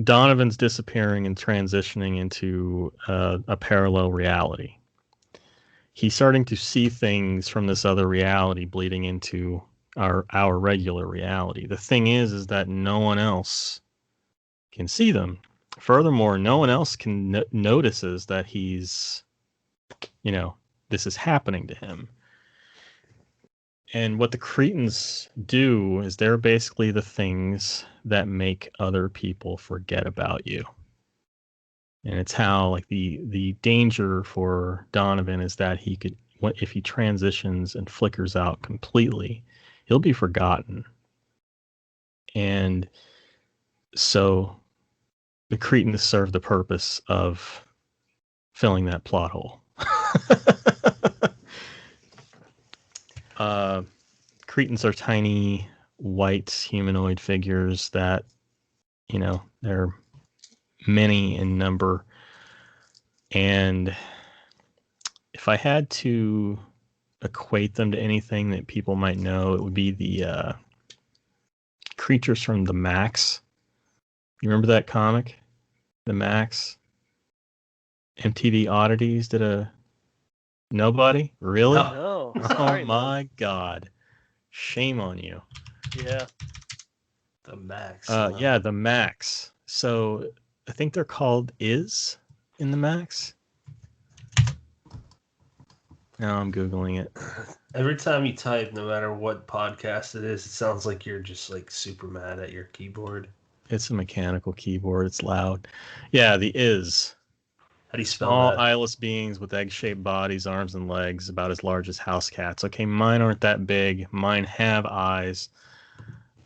Donovan's disappearing and transitioning into a parallel reality. He's starting to see things from this other reality bleeding into our regular reality. The thing is that no one else can see them. Furthermore, no one else can notices that he's, this is happening to him. And what the Cretans do is they're basically the things that make other people forget about you. And it's how, like, the danger for Donovan is that he could, if he transitions and flickers out completely, he'll be forgotten. And so the Cretans serve the purpose of filling that plot hole. Cretans are tiny, white humanoid figures that, they're many in number. And if I had to equate them to anything that people might know, it would be the creatures from the Max. You remember that comic? The Max? MTV Oddities did a... Nobody? Really? No. Sorry, oh my God. Shame on you. Yeah. The Max. Yeah, the Max. So I think they're called Is in the Max. Now I'm Googling it. Every time you type, no matter what podcast it is, it sounds like you're just like super mad at your keyboard. It's a mechanical keyboard. It's loud. Yeah, the Is. How do you spell Small, that? eyeless beings with egg-shaped bodies, arms and legs, about as large as house cats. Okay, mine aren't that big. Mine have eyes,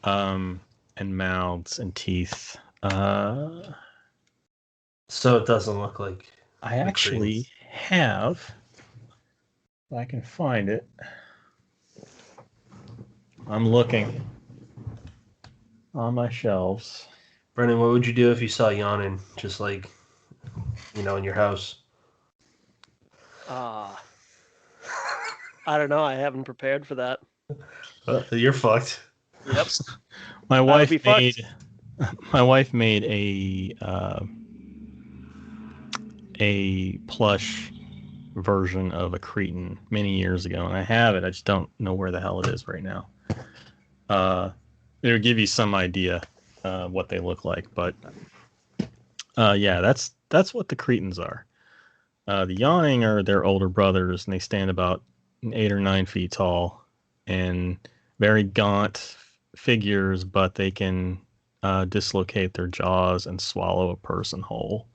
and mouths and teeth. So it doesn't look like... I actually have... If I can find it. I'm looking on my shelves. Brendan, what would you do if you saw yawning, just like, in your house? I don't know. I haven't prepared for that. You're fucked. Yep. My wife be made fucked. a plush version of a Cretan many years ago, and I have it. I just don't know where the hell it is right now. It'll give you some idea what they look like, but yeah, that's what the Cretans are. The Yawning are their older brothers, and they stand about 8 or 9 feet tall, and very gaunt figures, but they can dislocate their jaws and swallow a person whole.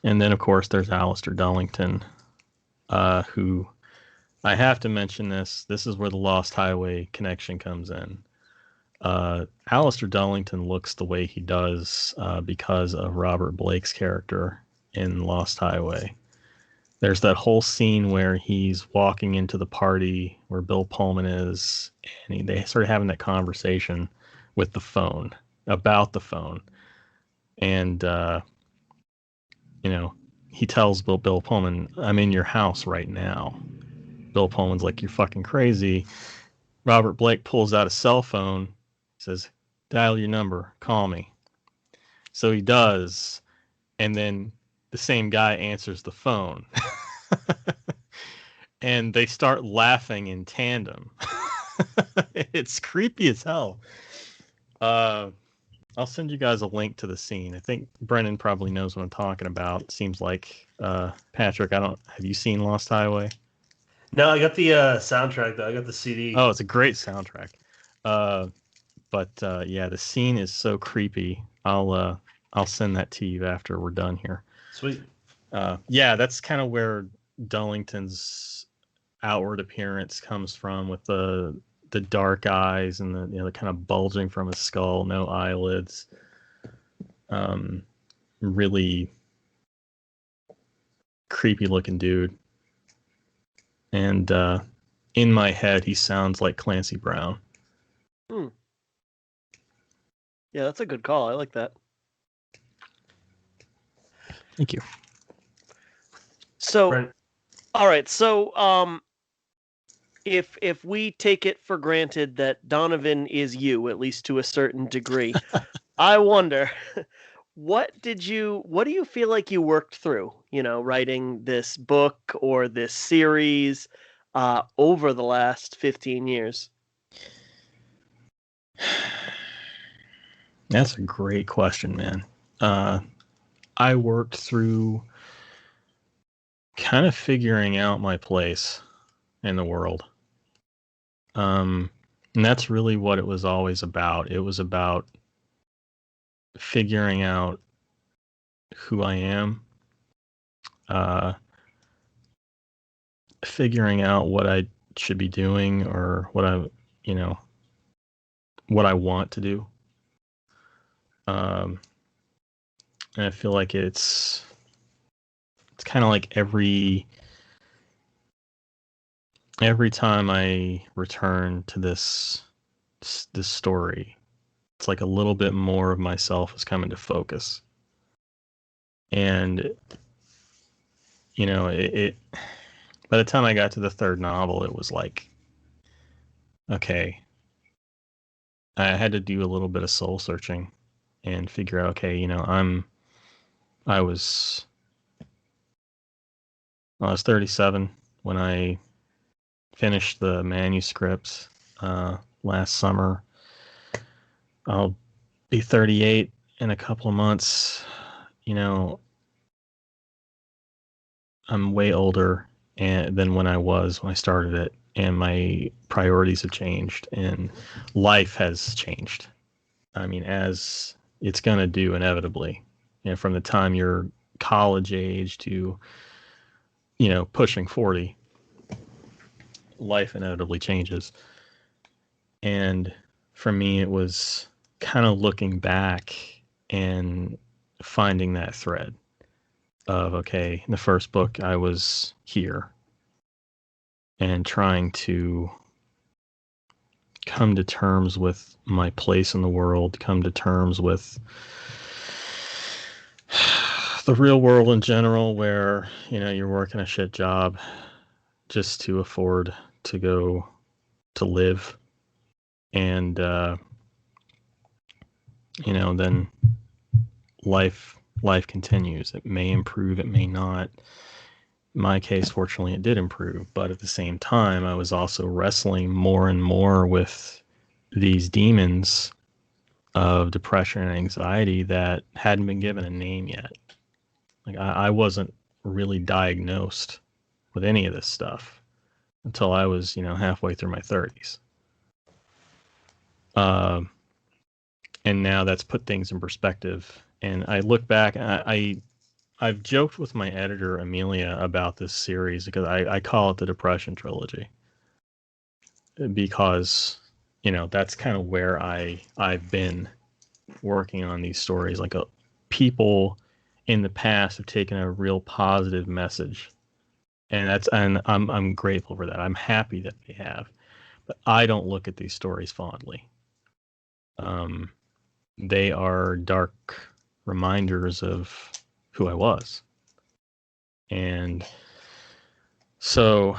And then, of course, there's Alistair Dullington, who I have to mention this. This is where the Lost Highway connection comes in. Alistair Dullington looks the way he does because of Robert Blake's character in Lost Highway. There's that whole scene where he's walking into the party where Bill Pullman is, and they start having that conversation with the phone, about the phone. And, he tells Bill Pullman, "I'm in your house right now." Bill Pullman's like, "You're fucking crazy." Robert Blake pulls out a cell phone, says, "Dial your number, call me." So he does, and then the same guy answers the phone. And they start laughing in tandem. It's creepy as hell. I'll send you guys a link to the scene. I think Brennan probably knows what I'm talking about. Seems like Patrick, have you seen Lost Highway? No, I got the soundtrack though. I got the CD. Oh, it's a great soundtrack. But yeah, the scene is so creepy. I'll send that to you after we're done here. Sweet. Yeah, that's kind of where Dullington's outward appearance comes from, with the dark eyes and the kind of bulging from his skull, no eyelids. Really creepy looking dude. And in my head, he sounds like Clancy Brown. Yeah, that's a good call. I like that. Thank you. So, Brent. all right. So, if we take it for granted that Donovan is you, at least to a certain degree, I wonder, what do you feel like you worked through, writing this book or this series over the last 15 years? That's a great question, man. I worked through kind of figuring out my place in the world. And that's really what it was always about. It was about figuring out who I am, figuring out what I should be doing, or what I want to do. And I feel like it's kind of like every time I return to this story, it's like a little bit more of myself is coming to focus. And it by the time I got to the third novel, it was like, okay, I had to do a little bit of soul searching and figure out, okay, I was 37 when I finished the manuscript last summer. I'll be 38 in a couple of months. I'm way older than when I started it, and my priorities have changed, and life has changed. I mean, as it's going to do inevitably, from the time you're college age to, pushing 40, life inevitably changes. And for me, it was kind of looking back and finding that thread of, okay, in the first book, I was here and trying to come to terms with my place in the world, come to terms with the real world in general, where, you're working a shit job just to afford to go to live, and then life continues. It may improve, it may not. In my case, fortunately, it did improve, but at the same time, I was also wrestling more and more with these demons of depression and anxiety that hadn't been given a name yet. Like I wasn't really diagnosed with any of this stuff until I was, halfway through my 30s. And now that's put things in perspective. And I look back, I've joked with my editor, Amelia, about this series because I call it the Depression Trilogy. Because, that's kind of where I've been working on these stories. Like people in the past have taken a real positive message. And I'm grateful for that. I'm happy that they have. But I don't look at these stories fondly. They are dark reminders of who I was. And so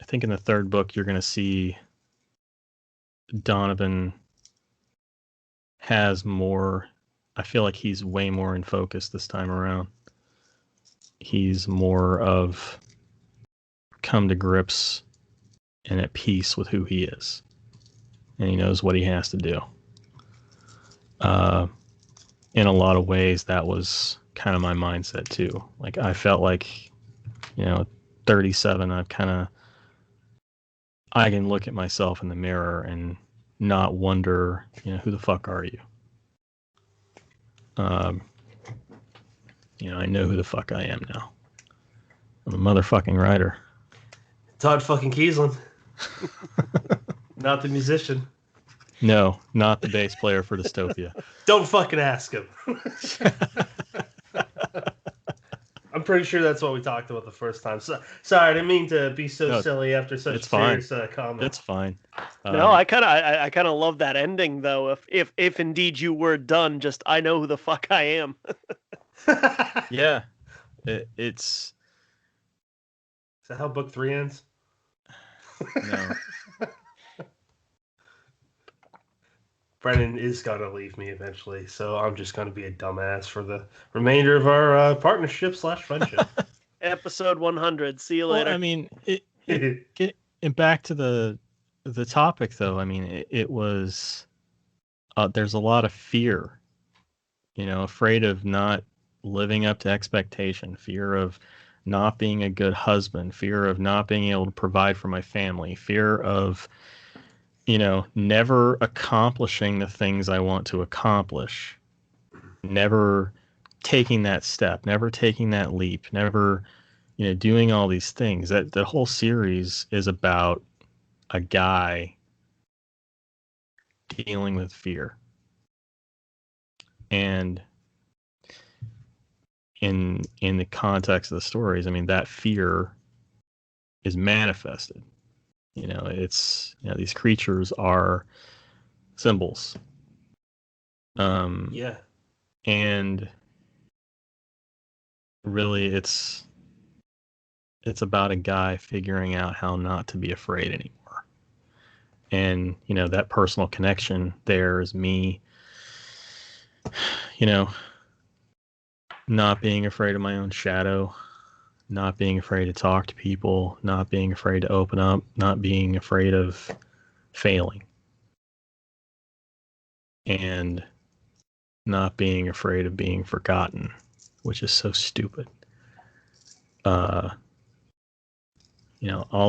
I think in the third book, you're going to see Donovan has more. I feel like he's way more in focus this time around. He's more of come to grips and at peace with who he is. And he knows what he has to do. In a lot of ways, that was kind of my mindset too. Like I felt like, 37, I can look at myself in the mirror and not wonder, who the fuck are you? I know who the fuck I am now. I'm a motherfucking writer. Todd fucking Keisling. Not the musician. No, not the bass player for Dystopia. Don't fucking ask him. I'm pretty sure that's what we talked about the first time. So, sorry, I didn't mean to be so silly after such a serious comment. It's fine. No, I kind of love that ending though. If indeed you were done, just I know who the fuck I am. Yeah, it's. Is that how book 3 ends? No. Brennan is going to leave me eventually, so I'm just going to be a dumbass for the remainder of our partnership/friendship. Episode 100. See you later. Well, I mean, and back to the topic, though. I mean, it was there's a lot of fear, afraid of not living up to expectation, fear of not being a good husband, fear of not being able to provide for my family, fear of never accomplishing the things I want to accomplish, never taking that step, never taking that leap, never, doing all these things. That the whole series is about a guy dealing with fear. And in the context of the stories, I mean, that fear is manifested. It's these creatures are symbols. Yeah. And really it's about a guy figuring out how not to be afraid anymore. And, that personal connection there is me, not being afraid of my own shadow, not being afraid to talk to people, not being afraid to open up, not being afraid of failing, and not being afraid of being forgotten, which is so stupid. All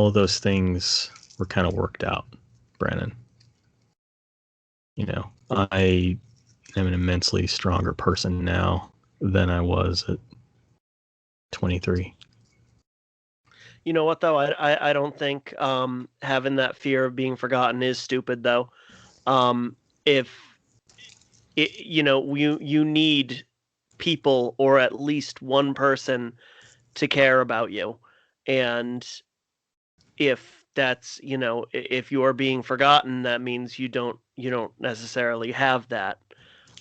of those things were kind of worked out, Brandon. I am an immensely stronger person now than I was at 23. You know what though? I don't think having that fear of being forgotten is stupid though. If you need people or at least one person to care about you, and if that's if you are being forgotten, that means you don't necessarily have that.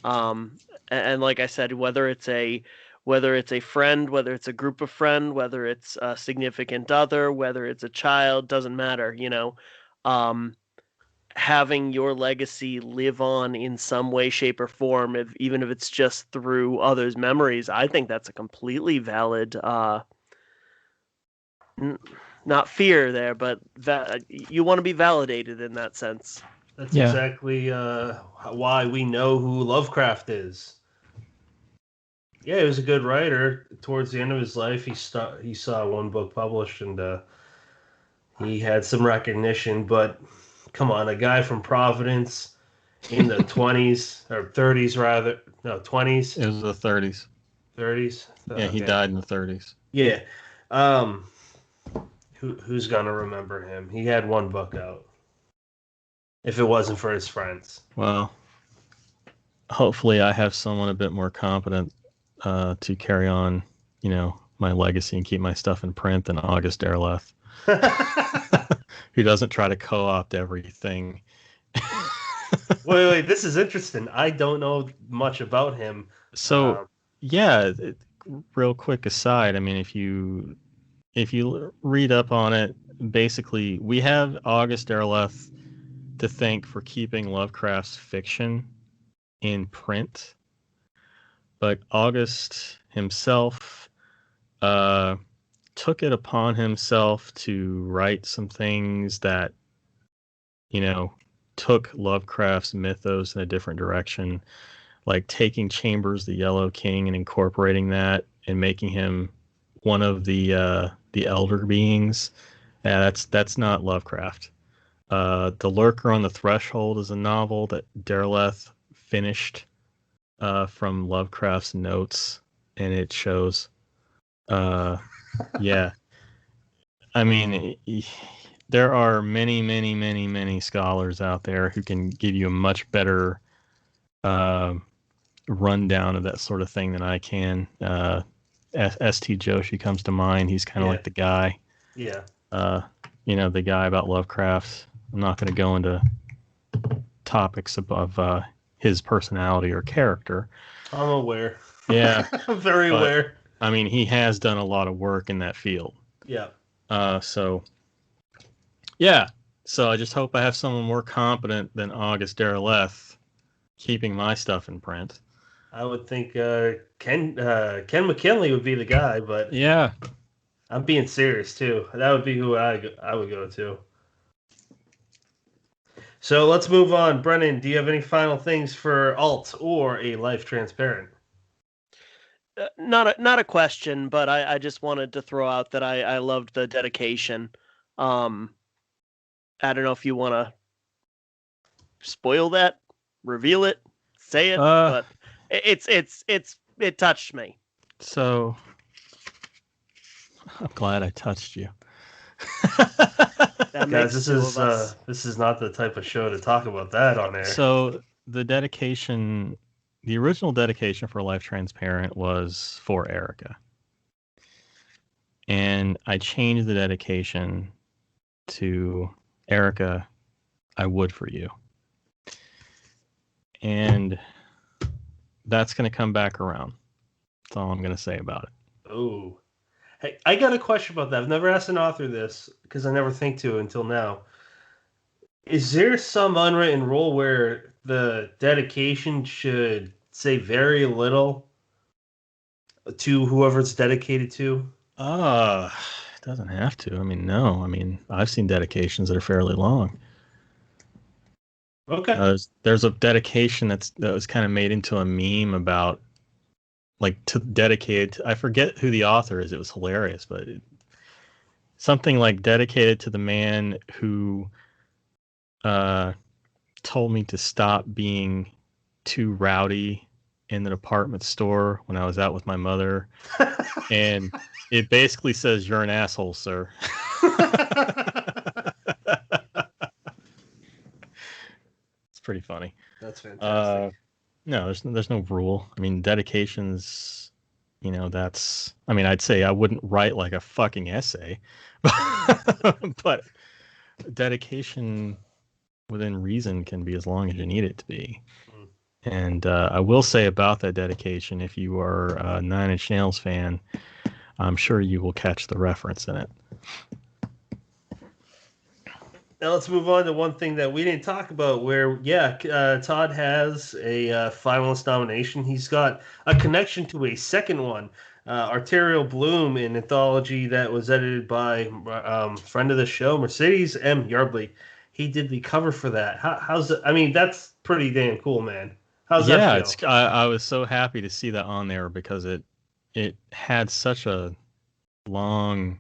And like I said, whether it's a whether it's a friend, whether it's a group of friends, whether it's a significant other, whether it's a child, doesn't matter, having your legacy live on in some way, shape, or form, even if it's just through others' memories, I think that's a completely valid, not fear there, but you want to be validated in that sense. That's exactly why we know who Lovecraft is. Yeah, he was a good writer. Towards the end of his life, he saw one book published, and he had some recognition. But come on, a guy from Providence in the 20s or 30s rather, no 20s. It was the 30s. 30s. Yeah, he died in the 30s. Yeah. Who's gonna remember him? He had one book out. If it wasn't for his friends. Well, hopefully I have someone a bit more competent to carry on, my legacy and keep my stuff in print than August Derleth, who doesn't try to co-opt everything. Wait, this is interesting. I don't know much about him. So, real quick aside, I mean, if you read up on it, basically, we have August Derleth to thank for keeping Lovecraft's fiction in print, but August himself took it upon himself to write some things that, took Lovecraft's mythos in a different direction, like taking Chambers the Yellow King and incorporating that and making him one of the elder beings. Yeah, that's not Lovecraft. The Lurker on the Threshold is a novel that Derleth finished from Lovecraft's notes, and it shows. Yeah. I mean, there are many, many, many, many scholars out there who can give you a much better rundown of that sort of thing than I can. S.T. Joshi comes to mind. He's kind of like the guy. Yeah. The guy about Lovecraft. I'm not going to go into topics of his personality or character. I'm aware. Yeah. I'm very aware. I mean, he has done a lot of work in that field. Yeah. So I just hope I have someone more competent than August Derleth keeping my stuff in print. I would think Ken McKinley would be the guy, but yeah, I'm being serious too. That would be who I would go to. So let's move on. Brennan, do you have any final things for Alt or A Life Transparent? Not a question, but I just wanted to throw out that I loved the dedication. I don't know if you want to spoil that, reveal it, say it, but it touched me. So I'm glad I touched you. Guys, this is not the type of show to talk about that on air. So the original dedication for Life Transparent was for Erica. And I changed the dedication to Erica, I would for you. And that's going to come back around. That's all I'm going to say about it. Oh. Hey, I got a question about that. I've never asked an author this because I never think to until now. Is there some unwritten rule where the dedication should say very little to whoever it's dedicated to? It doesn't have to. I mean, no. I mean, I've seen dedications that are fairly long. Okay. There's a dedication that was kind of made into a meme about, like, to dedicated. I forget who the author is. It was hilarious, but something like dedicated to the man who told me to stop being too rowdy in the department store when I was out with my mother. And it basically says, "You're an asshole, sir." It's pretty funny. That's fantastic. No, there's no rule. I mean, dedications, I'd say I wouldn't write like a fucking essay, but dedication within reason can be as long as you need it to be. And I will say about that dedication, if you are a Nine Inch Nails fan, I'm sure you will catch the reference in it. Now let's move on to one thing that we didn't talk about. Where, Todd has a finalist nomination. He's got a connection to a second one, Arterial Bloom, an anthology that was edited by friend of the show, Mercedes M. Yardley. He did the cover for that. How's it? I mean, that's pretty damn cool, man. How's that Yeah, feel? I was so happy to see that on there because it had such a long,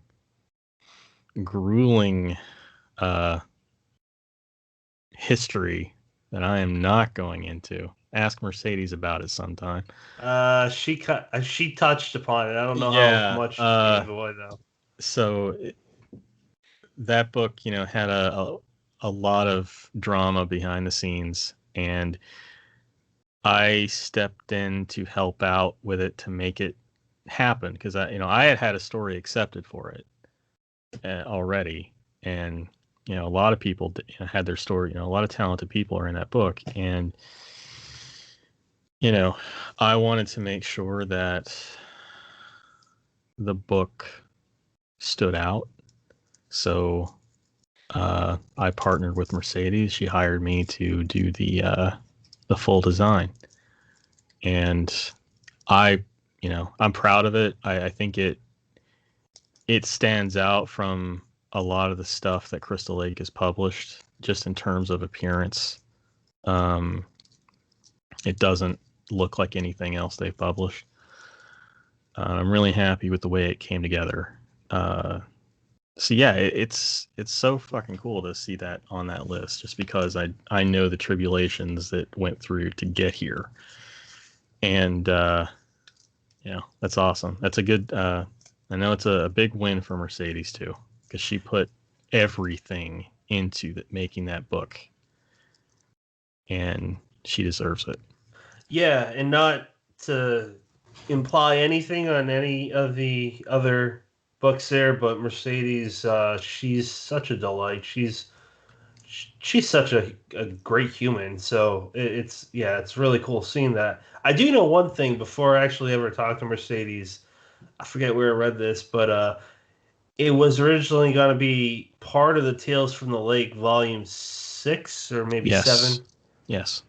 grueling history that I am not going into. Ask Mercedes about it sometime. She touched upon it. I don't know how Yeah. much to give away though. So that book, had a lot of drama behind the scenes, and I stepped in to help out with it to make it happen because I had a story accepted for it already, and a lot of people had their story. A lot of talented people are in that book, and I wanted to make sure that the book stood out. So I partnered with Mercedes. She hired me to do the full design, and I'm proud of it. I think it stands out from a lot of the stuff that Crystal Lake has published, just in terms of appearance. It doesn't look like anything else they've published. I'm really happy with the way it came together. So yeah, it's so fucking cool to see that on that list, just because I know the tribulations that went through to get here, and that's awesome. That's a good. I know it's a big win for Mercedes too, because she put everything into making that book, and she deserves it. Yeah, and not to imply anything on any of the other books there, but Mercedes, she's such a delight. She's such a great human. So it's really cool seeing that. I do know one thing before I actually ever talked to Mercedes. I forget where I read this, but it was originally going to be part of the Tales from the Lake, Volume 6 or maybe Yes. 7. Yes.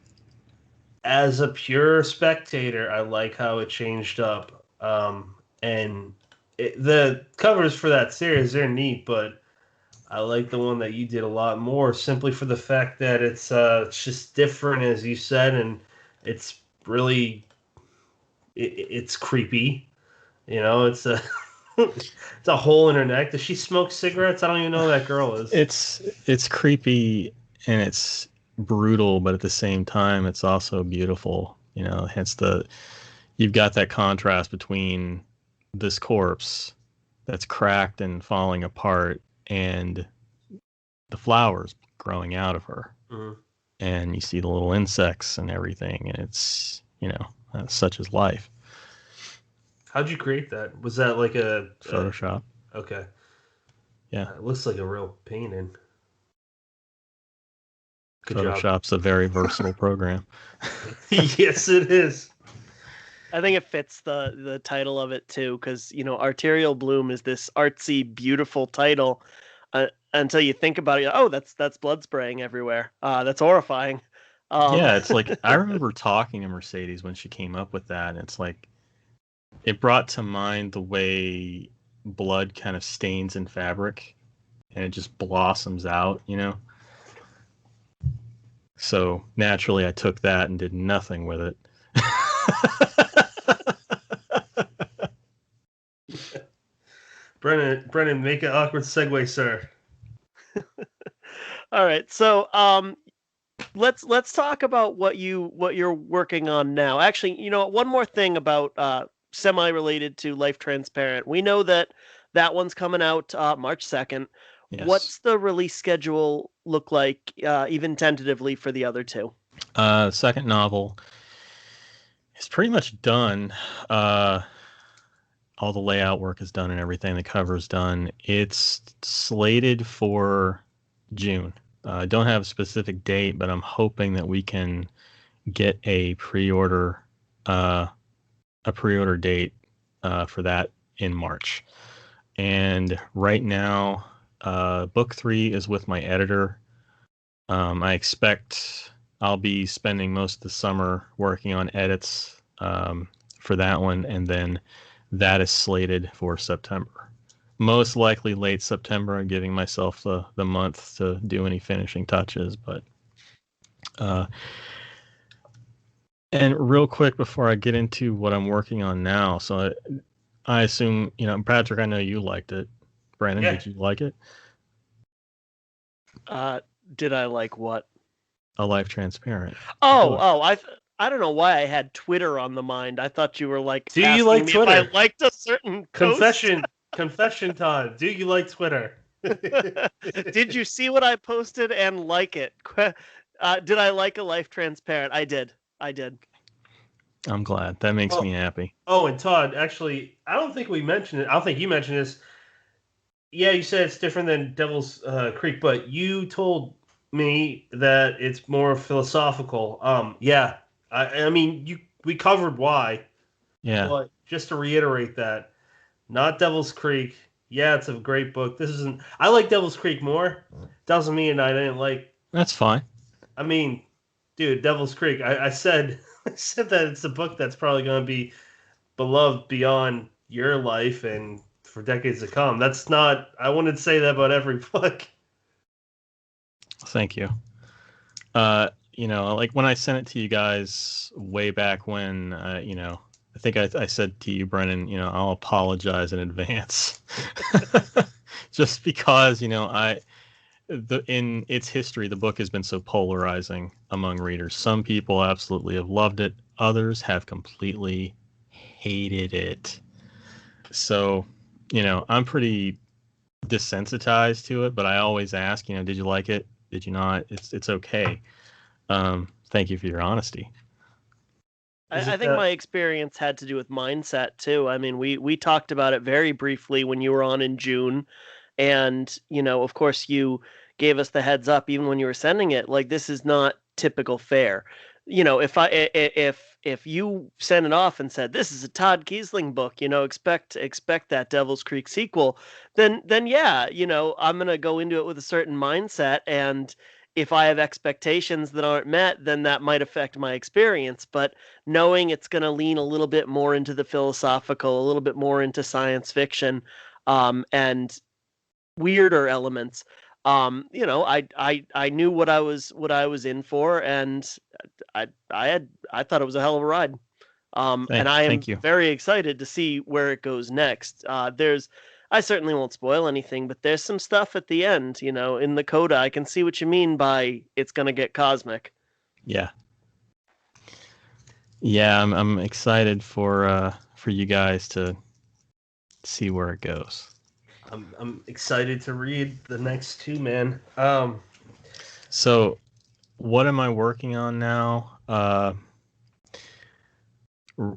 As a pure spectator, I like how it changed up. The covers for that series, they're neat, but I like the one that you did a lot more, simply for the fact that it's just different, as you said, and it's really it's creepy. It's a it's a hole in her neck. Does she smoke cigarettes? I don't even know who that girl is. It's creepy and it's brutal, but at the same time, it's also beautiful. Hence you've got that contrast between this corpse that's cracked and falling apart and the flowers growing out of her. Mm-hmm. And you see the little insects and everything, and it's such is life. How'd you create that? Was that like a Photoshop? Okay. Yeah. It looks like a real painting. Good Photoshop's a very versatile program. Yes, it is. I think it fits the title of it too, because Arterial Bloom is this artsy, beautiful title. Until you think about it, oh, that's blood spraying everywhere. That's horrifying. Yeah, it's like I remember talking to Mercedes when she came up with that, and it's like it brought to mind the way blood kind of stains in fabric, and it just blossoms out, So naturally, I took that and did nothing with it. Brennan, make an awkward segue, sir. All right, so let's talk about what you're working on now. Actually, one more thing about semi-related to Life Transparent. We know that one's coming out March 2nd. Yes. What's the release schedule look like, even tentatively, for the other two? Second novel is pretty much done. All the layout work is done and everything. The cover's done. It's slated for June. I don't have a specific date, but I'm hoping that we can get a pre-order date for that in March. And right now, book 3 is with my editor. I expect I'll be spending most of the summer working on edits for that one, and then that is slated for September. Most likely late September. I'm giving myself the month to do any finishing touches, but and real quick before I get into what I'm working on now, so I assume, Patrick, I know you liked it. Brandon, Did you like it? Did I like what? A Life Transparent. I don't know why I had Twitter on the mind. I thought you were like, do you like Twitter? If I liked a certain confession time. Do you like Twitter? Did you see what I posted and like it? Did I like A Life Transparent? I did. I'm glad. That makes me happy. Oh, and Todd, actually, I don't think we mentioned it. I don't think you mentioned this. Yeah, you said it's different than Devil's Creek, but you told me that it's more philosophical. Yeah, I mean, we covered why. Yeah. But just to reiterate that, not Devil's Creek. Yeah, it's a great book. I like Devil's Creek more. Doesn't mean I didn't like. That's fine. I mean, dude, Devil's Creek. I said that it's a book that's probably going to be beloved beyond your life and for decades to come. That's not. I wouldn't say that about every book. Thank you. Like when I sent it to you guys way back when, I think I said to you, Brennan, I'll apologize in advance, just because in its history, the book has been so polarizing among readers. Some people absolutely have loved it. Others have completely hated it. So, I'm pretty desensitized to it, but I always ask, did you like it? Did you not? It's okay. Thank you for your honesty. I think my experience had to do with mindset too. I mean, we talked about it very briefly when you were on in June, and of course, you gave us the heads up even when you were sending it. Like, this is not typical fare. If you sent it off and said this is a Todd Keisling book, expect that Devil's Creek sequel, then yeah, I'm gonna go into it with a certain mindset, and if I have expectations that aren't met, then that might affect my experience. But knowing it's going to lean a little bit more into the philosophical, a little bit more into science fiction, and weirder elements, I knew what I was in for, and I thought it was a hell of a ride. And I am very excited to see where it goes next. I certainly won't spoil anything, but there's some stuff at the end, in the coda. I can see what you mean by it's going to get cosmic. Yeah. Yeah, I'm excited for you guys to see where it goes. I'm excited to read the next two, man. So, what am I working on now?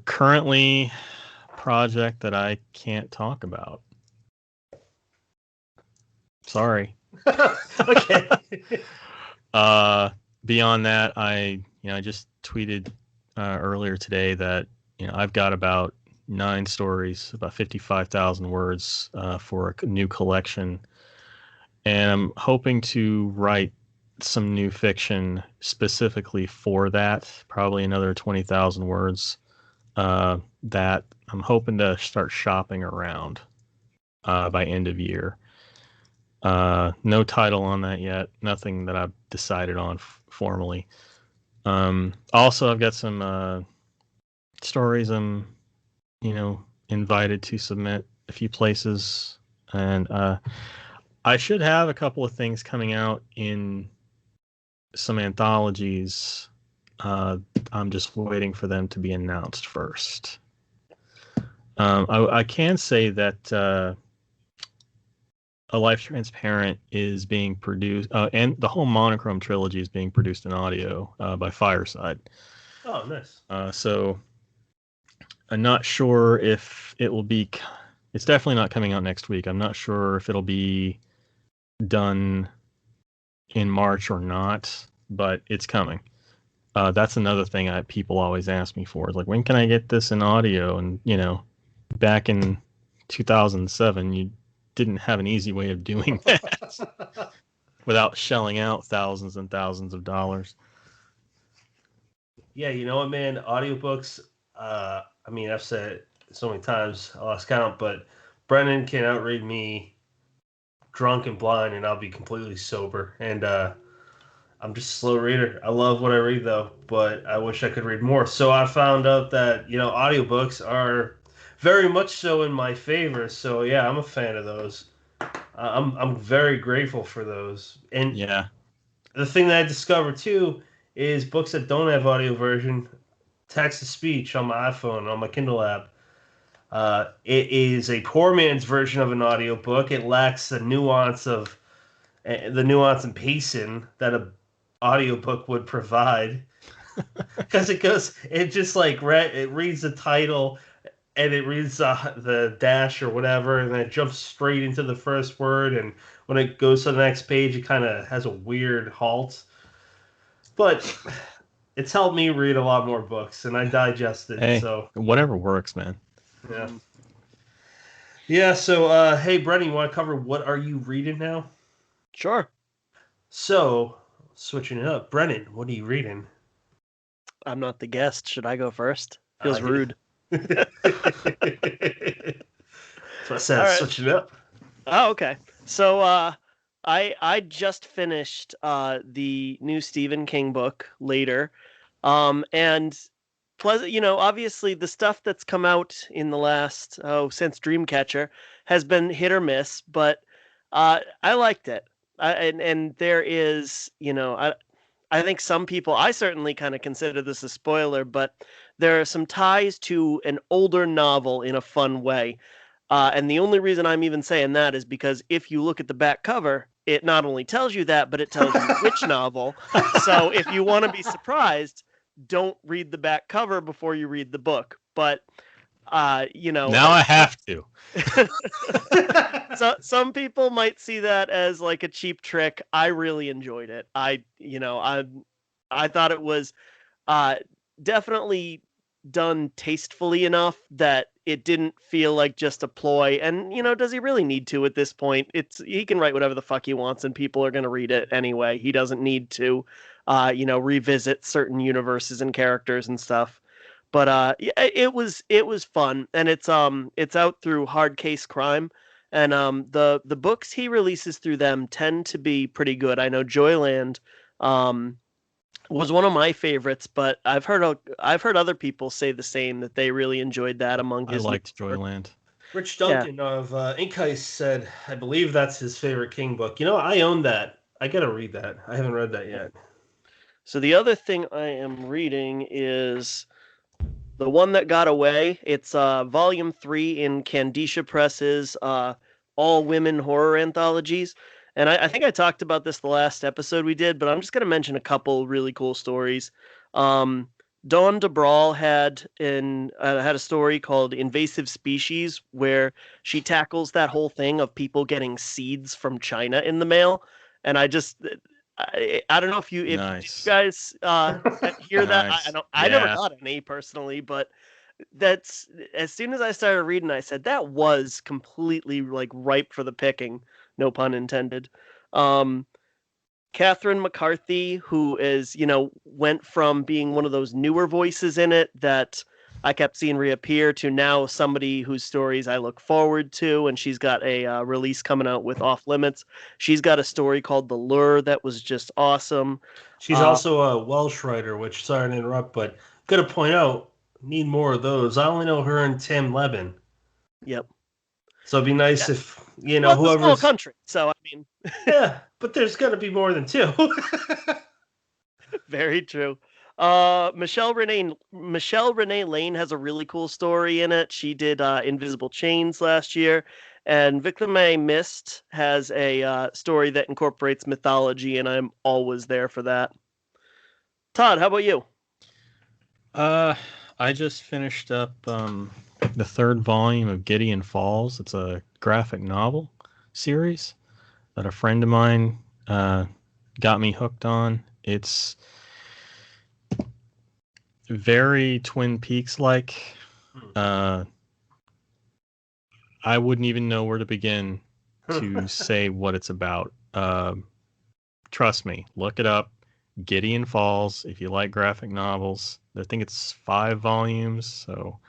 Currently, project that I can't talk about. Sorry. Okay. Beyond that, I just tweeted earlier today that I've got about 9 stories, about 55,000 words for a new collection, and I'm hoping to write some new fiction specifically for that. Probably another 20,000 words that I'm hoping to start shopping around by end of year. No title on that yet. Nothing that I've decided on formally. Also, I've got some stories I'm, invited to submit a few places, and I should have a couple of things coming out in some anthologies. I'm just waiting for them to be announced first. I can say that A Life Transparent is being produced, and the whole Monochrome trilogy is being produced in audio by Fireside. Oh, nice. So I'm not sure if it will be. It's definitely not coming out next week. I'm not sure if it'll be done in March or not, but it's coming. That's another thing people always ask me for. Is like, when can I get this in audio? And back in 2007, you didn't have an easy way of doing that without shelling out thousands and thousands of dollars. Yeah, you know what, man? Audiobooks, I mean, I've said it so many times, I lost count, but Brennan can outread me drunk and blind, and I'll be completely sober. And I'm just a slow reader. I love what I read, though, but I wish I could read more. So I found out that, audiobooks are very much so in my favor. So, yeah, I'm a fan of those. I'm very grateful for those. And Yeah. the thing that I discovered, too, is books that don't have audio version, text to speech on my iPhone, on my Kindle app. It is a poor man's version of an audiobook. It lacks the nuance and pacing that a audiobook would provide, because it just like it reads the title and it reads the dash or whatever, and then it jumps straight into the first word, and when it goes to the next page it kind of has a weird halt. But it's helped me read a lot more books, and I digest it. Hey, so whatever works, man. Yeah. So hey, Brennan, you want to cover what are you reading now? Sure. So, switching it up, Brennan, what are you reading? I'm not the guest. Should I go first? Feels rude. That's what I said. Right. Switching it up. Oh, okay. So, I just finished the new Stephen King book Later, and pleasant. Obviously the stuff that's come out in the last since Dreamcatcher has been hit or miss, but I liked it. And there is, I think some people, I certainly kind of consider this a spoiler, but there are some ties to an older novel in a fun way. And the only reason I'm even saying that is because if you look at the back cover, it not only tells you that, but it tells you which novel. So if you want to be surprised, don't read the back cover before you read the book. But, Now I have to. So some people might see that as like a cheap trick. I really enjoyed it. I thought it was definitely done tastefully enough that it didn't feel like just a ploy. And does he really need to at this point? He can write whatever the fuck he wants, and people are going to read it anyway. He doesn't need to, revisit certain universes and characters and stuff. But it was fun, and it's out through Hard Case Crime, and the books he releases through them tend to be pretty good. I know Joyland was one of my favorites, but I've heard other people say the same, that they really enjoyed that among his. I liked Joyland. Rich Duncan of Ink Heist said, I believe that's his favorite King book. I own that. I gotta read that. I haven't read that yet. So the other thing I am reading is The One That Got Away. It's volume 3 in Candicia Press's all women horror anthologies. And I think I talked about this the last episode we did, but I'm just going to mention a couple really cool stories. Dawn DeBrawl had a story called Invasive Species, where she tackles that whole thing of people getting seeds from China in the mail. And I don't know if you guys hear that. I never got any personally, but that's, as soon as I started reading, I said that was completely like ripe for the picking. No pun intended. Catherine McCarthy, who is, went from being one of those newer voices in it that I kept seeing reappear to now somebody whose stories I look forward to, and she's got a release coming out with Off Limits. She's got a story called The Lure that was just awesome. She's also a Welsh writer, which, sorry to interrupt, but gotta point out, need more of those. I only know her and Tim Levin. Yep. So it'd be nice if, whoever's... It's a small country, so I mean... Yeah, but there's got to be more than two. Very true. Michelle Renee Lane has a really cool story in it. She did Invisible Chains last year, and Victor May Mist has a story that incorporates mythology, and I'm always there for that. Todd, how about you? I just finished up the 3rd volume of Gideon Falls. It's a graphic novel series that a friend of mine got me hooked on. It's very Twin Peaks like. I wouldn't even know where to begin to say what it's about. Trust me, look it up. Gideon Falls. If you like graphic novels, I think it's 5 volumes, so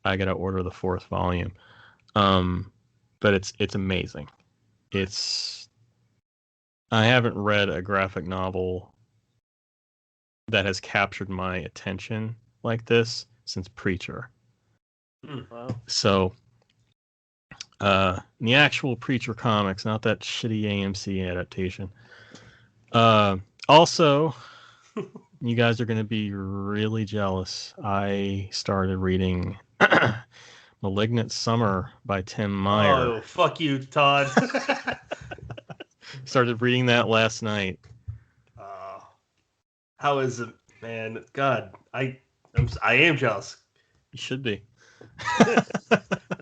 I gotta order the 4th volume. But it's amazing. I haven't read a graphic novel that has captured my attention like this since Preacher. Wow. So, the actual Preacher comics, not that shitty AMC adaptation. Also, you guys are going to be really jealous. I started reading Malignant Summer by Tim Meyer. Oh, fuck you, Todd. Started reading that last night. How is it, man? God, I am jealous. You should be.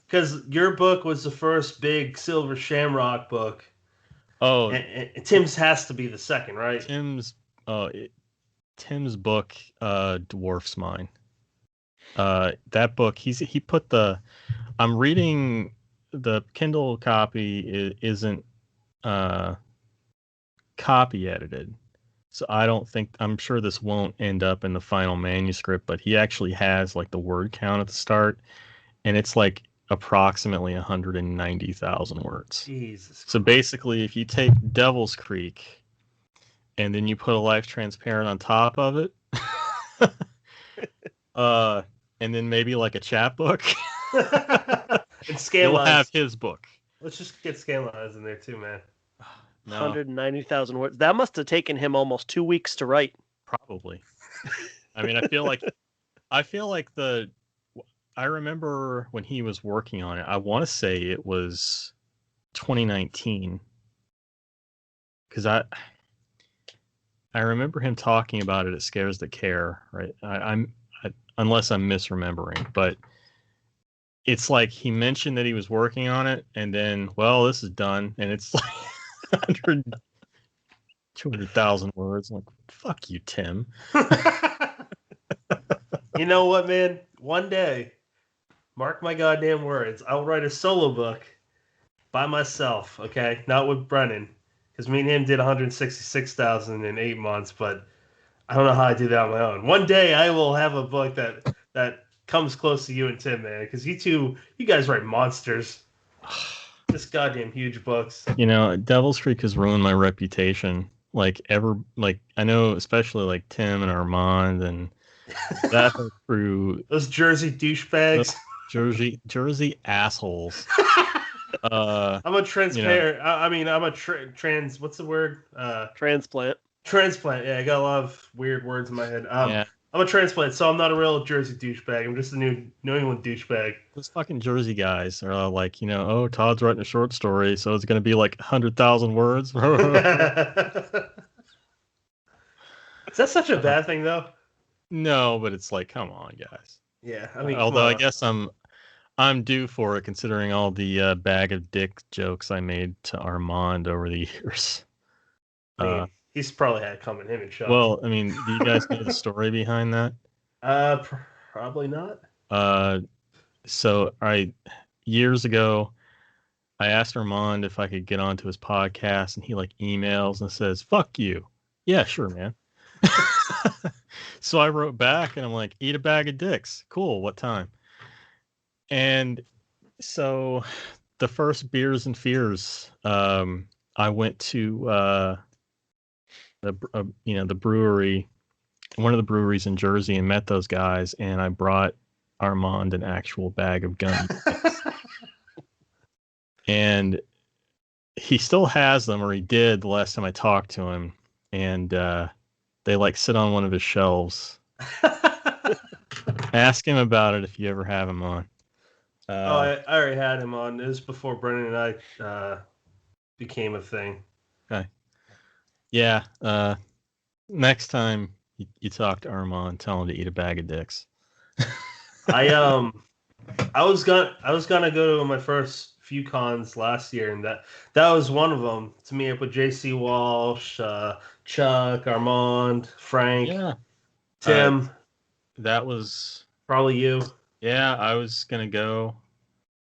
Because your book was the first big Silver Shamrock book. Oh, and Tim's has to be the second, right? Tim's book dwarfs mine. That book, he put the. I'm reading the Kindle copy isn't copy edited, so I'm sure this won't end up in the final manuscript. But he actually has like the word count at the start, and it's like approximately 190,000 words. Jesus. So basically, if you take Devil's Creek and then you put a Life Transparent on top of it, and then maybe like a chapbook, and Scanlines. You'll have his book. Let's just get Scanlines in there too, man. No. 190,000 words. That must have taken him almost 2 weeks to write. Probably. I mean, I feel like I remember when he was working on it. I want to say it was 2019, because I remember him talking about it at Scares That Care, right? Unless I'm misremembering, but it's like he mentioned that he was working on it, and then, well, this is done, and it's like 200,000 words. I'm like, fuck you, Tim. You know what, man? One day, mark my goddamn words, I'll write a solo book by myself, okay? Not with Brennan, because me and him did 166,000 in 8 months, but I don't know how I do that on my own. One day, I will have a book that comes close to you and Tim, man, because you guys write monsters. Just goddamn huge books. You know, Devil's Creek has ruined my reputation. I know, especially like Tim and Armand and that whole crew. Those Jersey douchebags. Jersey assholes. I'm a transparent. I'm a trans. What's the word? Transplant. Transplant. Yeah, I got a lot of weird words in my head. Yeah. I'm a transplant, so I'm not a real Jersey douchebag. I'm just a New England douchebag. Those fucking Jersey guys are like, oh, Todd's writing a short story, so it's going to be like 100,000 words. Is that such a bad thing, though? No, but it's like, come on, guys. Yeah, I mean, although I guess I'm due for it, considering all the bag of dick jokes I made to Armand over the years. He's probably had come in him and shot. Well, I mean, do you guys know the story behind that? Probably not. So years ago, I asked Armand if I could get onto his podcast, and he emails and says, "Fuck you." Yeah, sure, man. So I wrote back, and I'm like, "Eat a bag of dicks. Cool. What time?" And so the first Beers and Fears, I went to the brewery, one of the breweries in Jersey, and met those guys, and I brought Armand an actual bag of gummies. And he still has them, or he did the last time I talked to him, and they sit on one of his shelves. Ask him about it if you ever have him on. I already had him on. It was before Brennan and I became a thing. Okay. Yeah. Next time you talk to Armand, tell him to eat a bag of dicks. I was gonna go to my first few cons last year, and that was one of them. To meet up with JC Walsh, Chuck, Armand, Frank, Yeah. Tim. that was Probably you. Yeah, I was gonna go.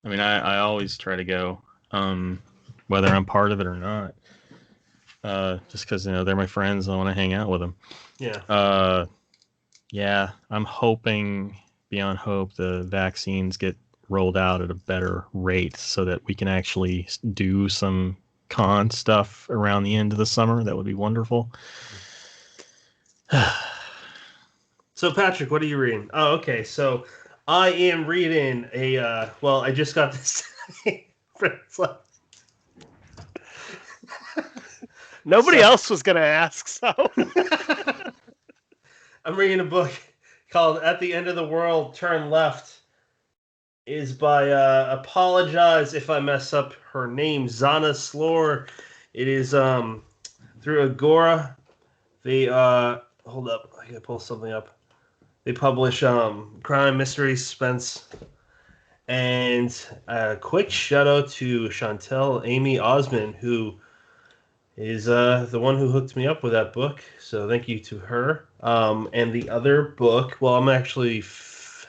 I mean, I always try to go, whether I'm part of it or not. Just because they're my friends, I want to hang out with them. Yeah. Yeah, I'm hoping beyond hope the vaccines get rolled out at a better rate so that we can actually do some con stuff around the end of the summer. That would be wonderful. So, Patrick, what are you reading? Oh, okay. So, I am reading well, I just got this. Nobody else was going to ask, so. I'm reading a book called At the End of the World, Turn Left. It is by, apologize if I mess up her name, Zana Slor. It is through Agora. They, hold up, I gotta pull something up. They publish crime, mystery, suspense. And a quick shout out to Chantel Amy Osmond, who is the one who hooked me up with that book. So thank you to her. And the other book, well, I'm actually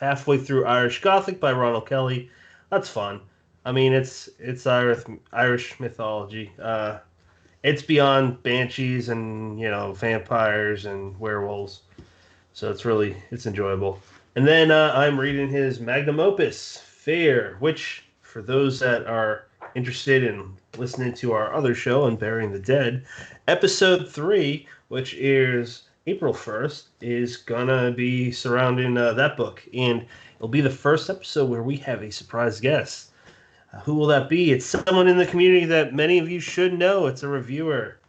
halfway through Irish Gothic by Ronald Kelly. That's fun. I mean, it's Irish mythology. It's beyond banshees and vampires and werewolves. So it's enjoyable. And then I'm reading his magnum opus, Fair, which for those that are interested in listening to our other show, Unburying the Dead, episode 3, which airs April 1st, is gonna be surrounding that book, and it'll be the first episode where we have a surprise guest. Who will that be? It's someone in the community that many of you should know. It's a reviewer.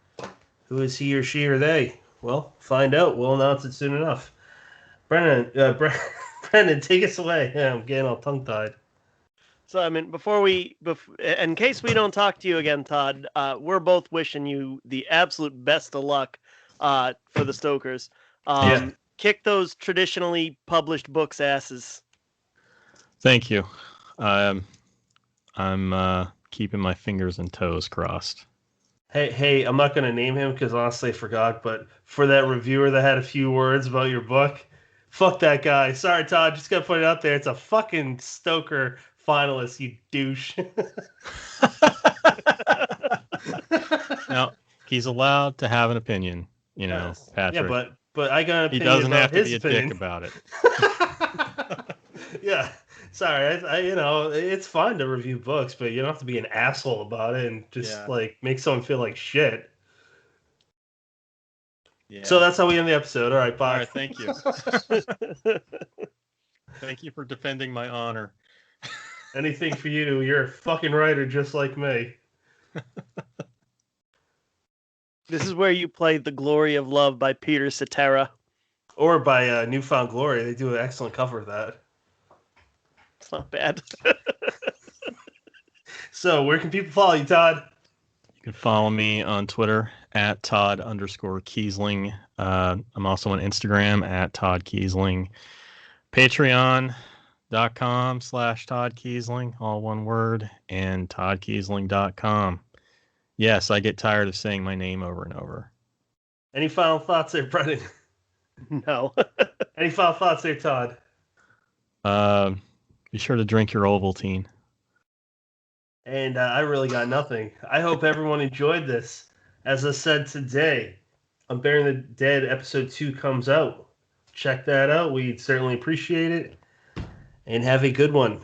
Who is he or she or they? Well, find out. We'll announce it soon enough. Brendan, take us away. Yeah, I'm getting all tongue-tied. So, I mean, in case we don't talk to you again, Todd, we're both wishing you the absolute best of luck for the Stokers. Kick those traditionally published books' asses. Thank you. I'm keeping my fingers and toes crossed. Hey, I'm not going to name him because honestly I forgot, but for that reviewer that had a few words about your book, fuck that guy. Sorry, Todd, just got to put it out there. It's a fucking Stoker finalist, you douche. Now, he's allowed to have an opinion, Yes. Patrick. Yeah, but I got an he opinion doesn't about have to his be a opinion. dick about it. Yeah. Sorry, I it's fine to review books, but you don't have to be an asshole about it and just make someone feel like shit. Yeah. So that's how we end the episode. All right, bye. All right, thank you. Thank you for defending my honor. Anything for you. You're a fucking writer just like me. This is where you play The Glory of Love by Peter Cetera. Or by Newfound Glory. They do an excellent cover of that. It's not bad. So, where can people follow you, Todd? You can follow me on Twitter at Todd_Keisling. I'm also on Instagram at Todd Keisling. Patreon.com/Todd Keisling, all one word, and ToddKeisling.com. Yes, I get tired of saying my name over and over. Any final thoughts there, Brendan? No. Any final thoughts there, Todd? Be sure to drink your Ovaltine. And I really got nothing. I hope everyone enjoyed this. As I said today, Unburying the Dead episode 2 comes out. Check that out. We'd certainly appreciate it. And have a good one.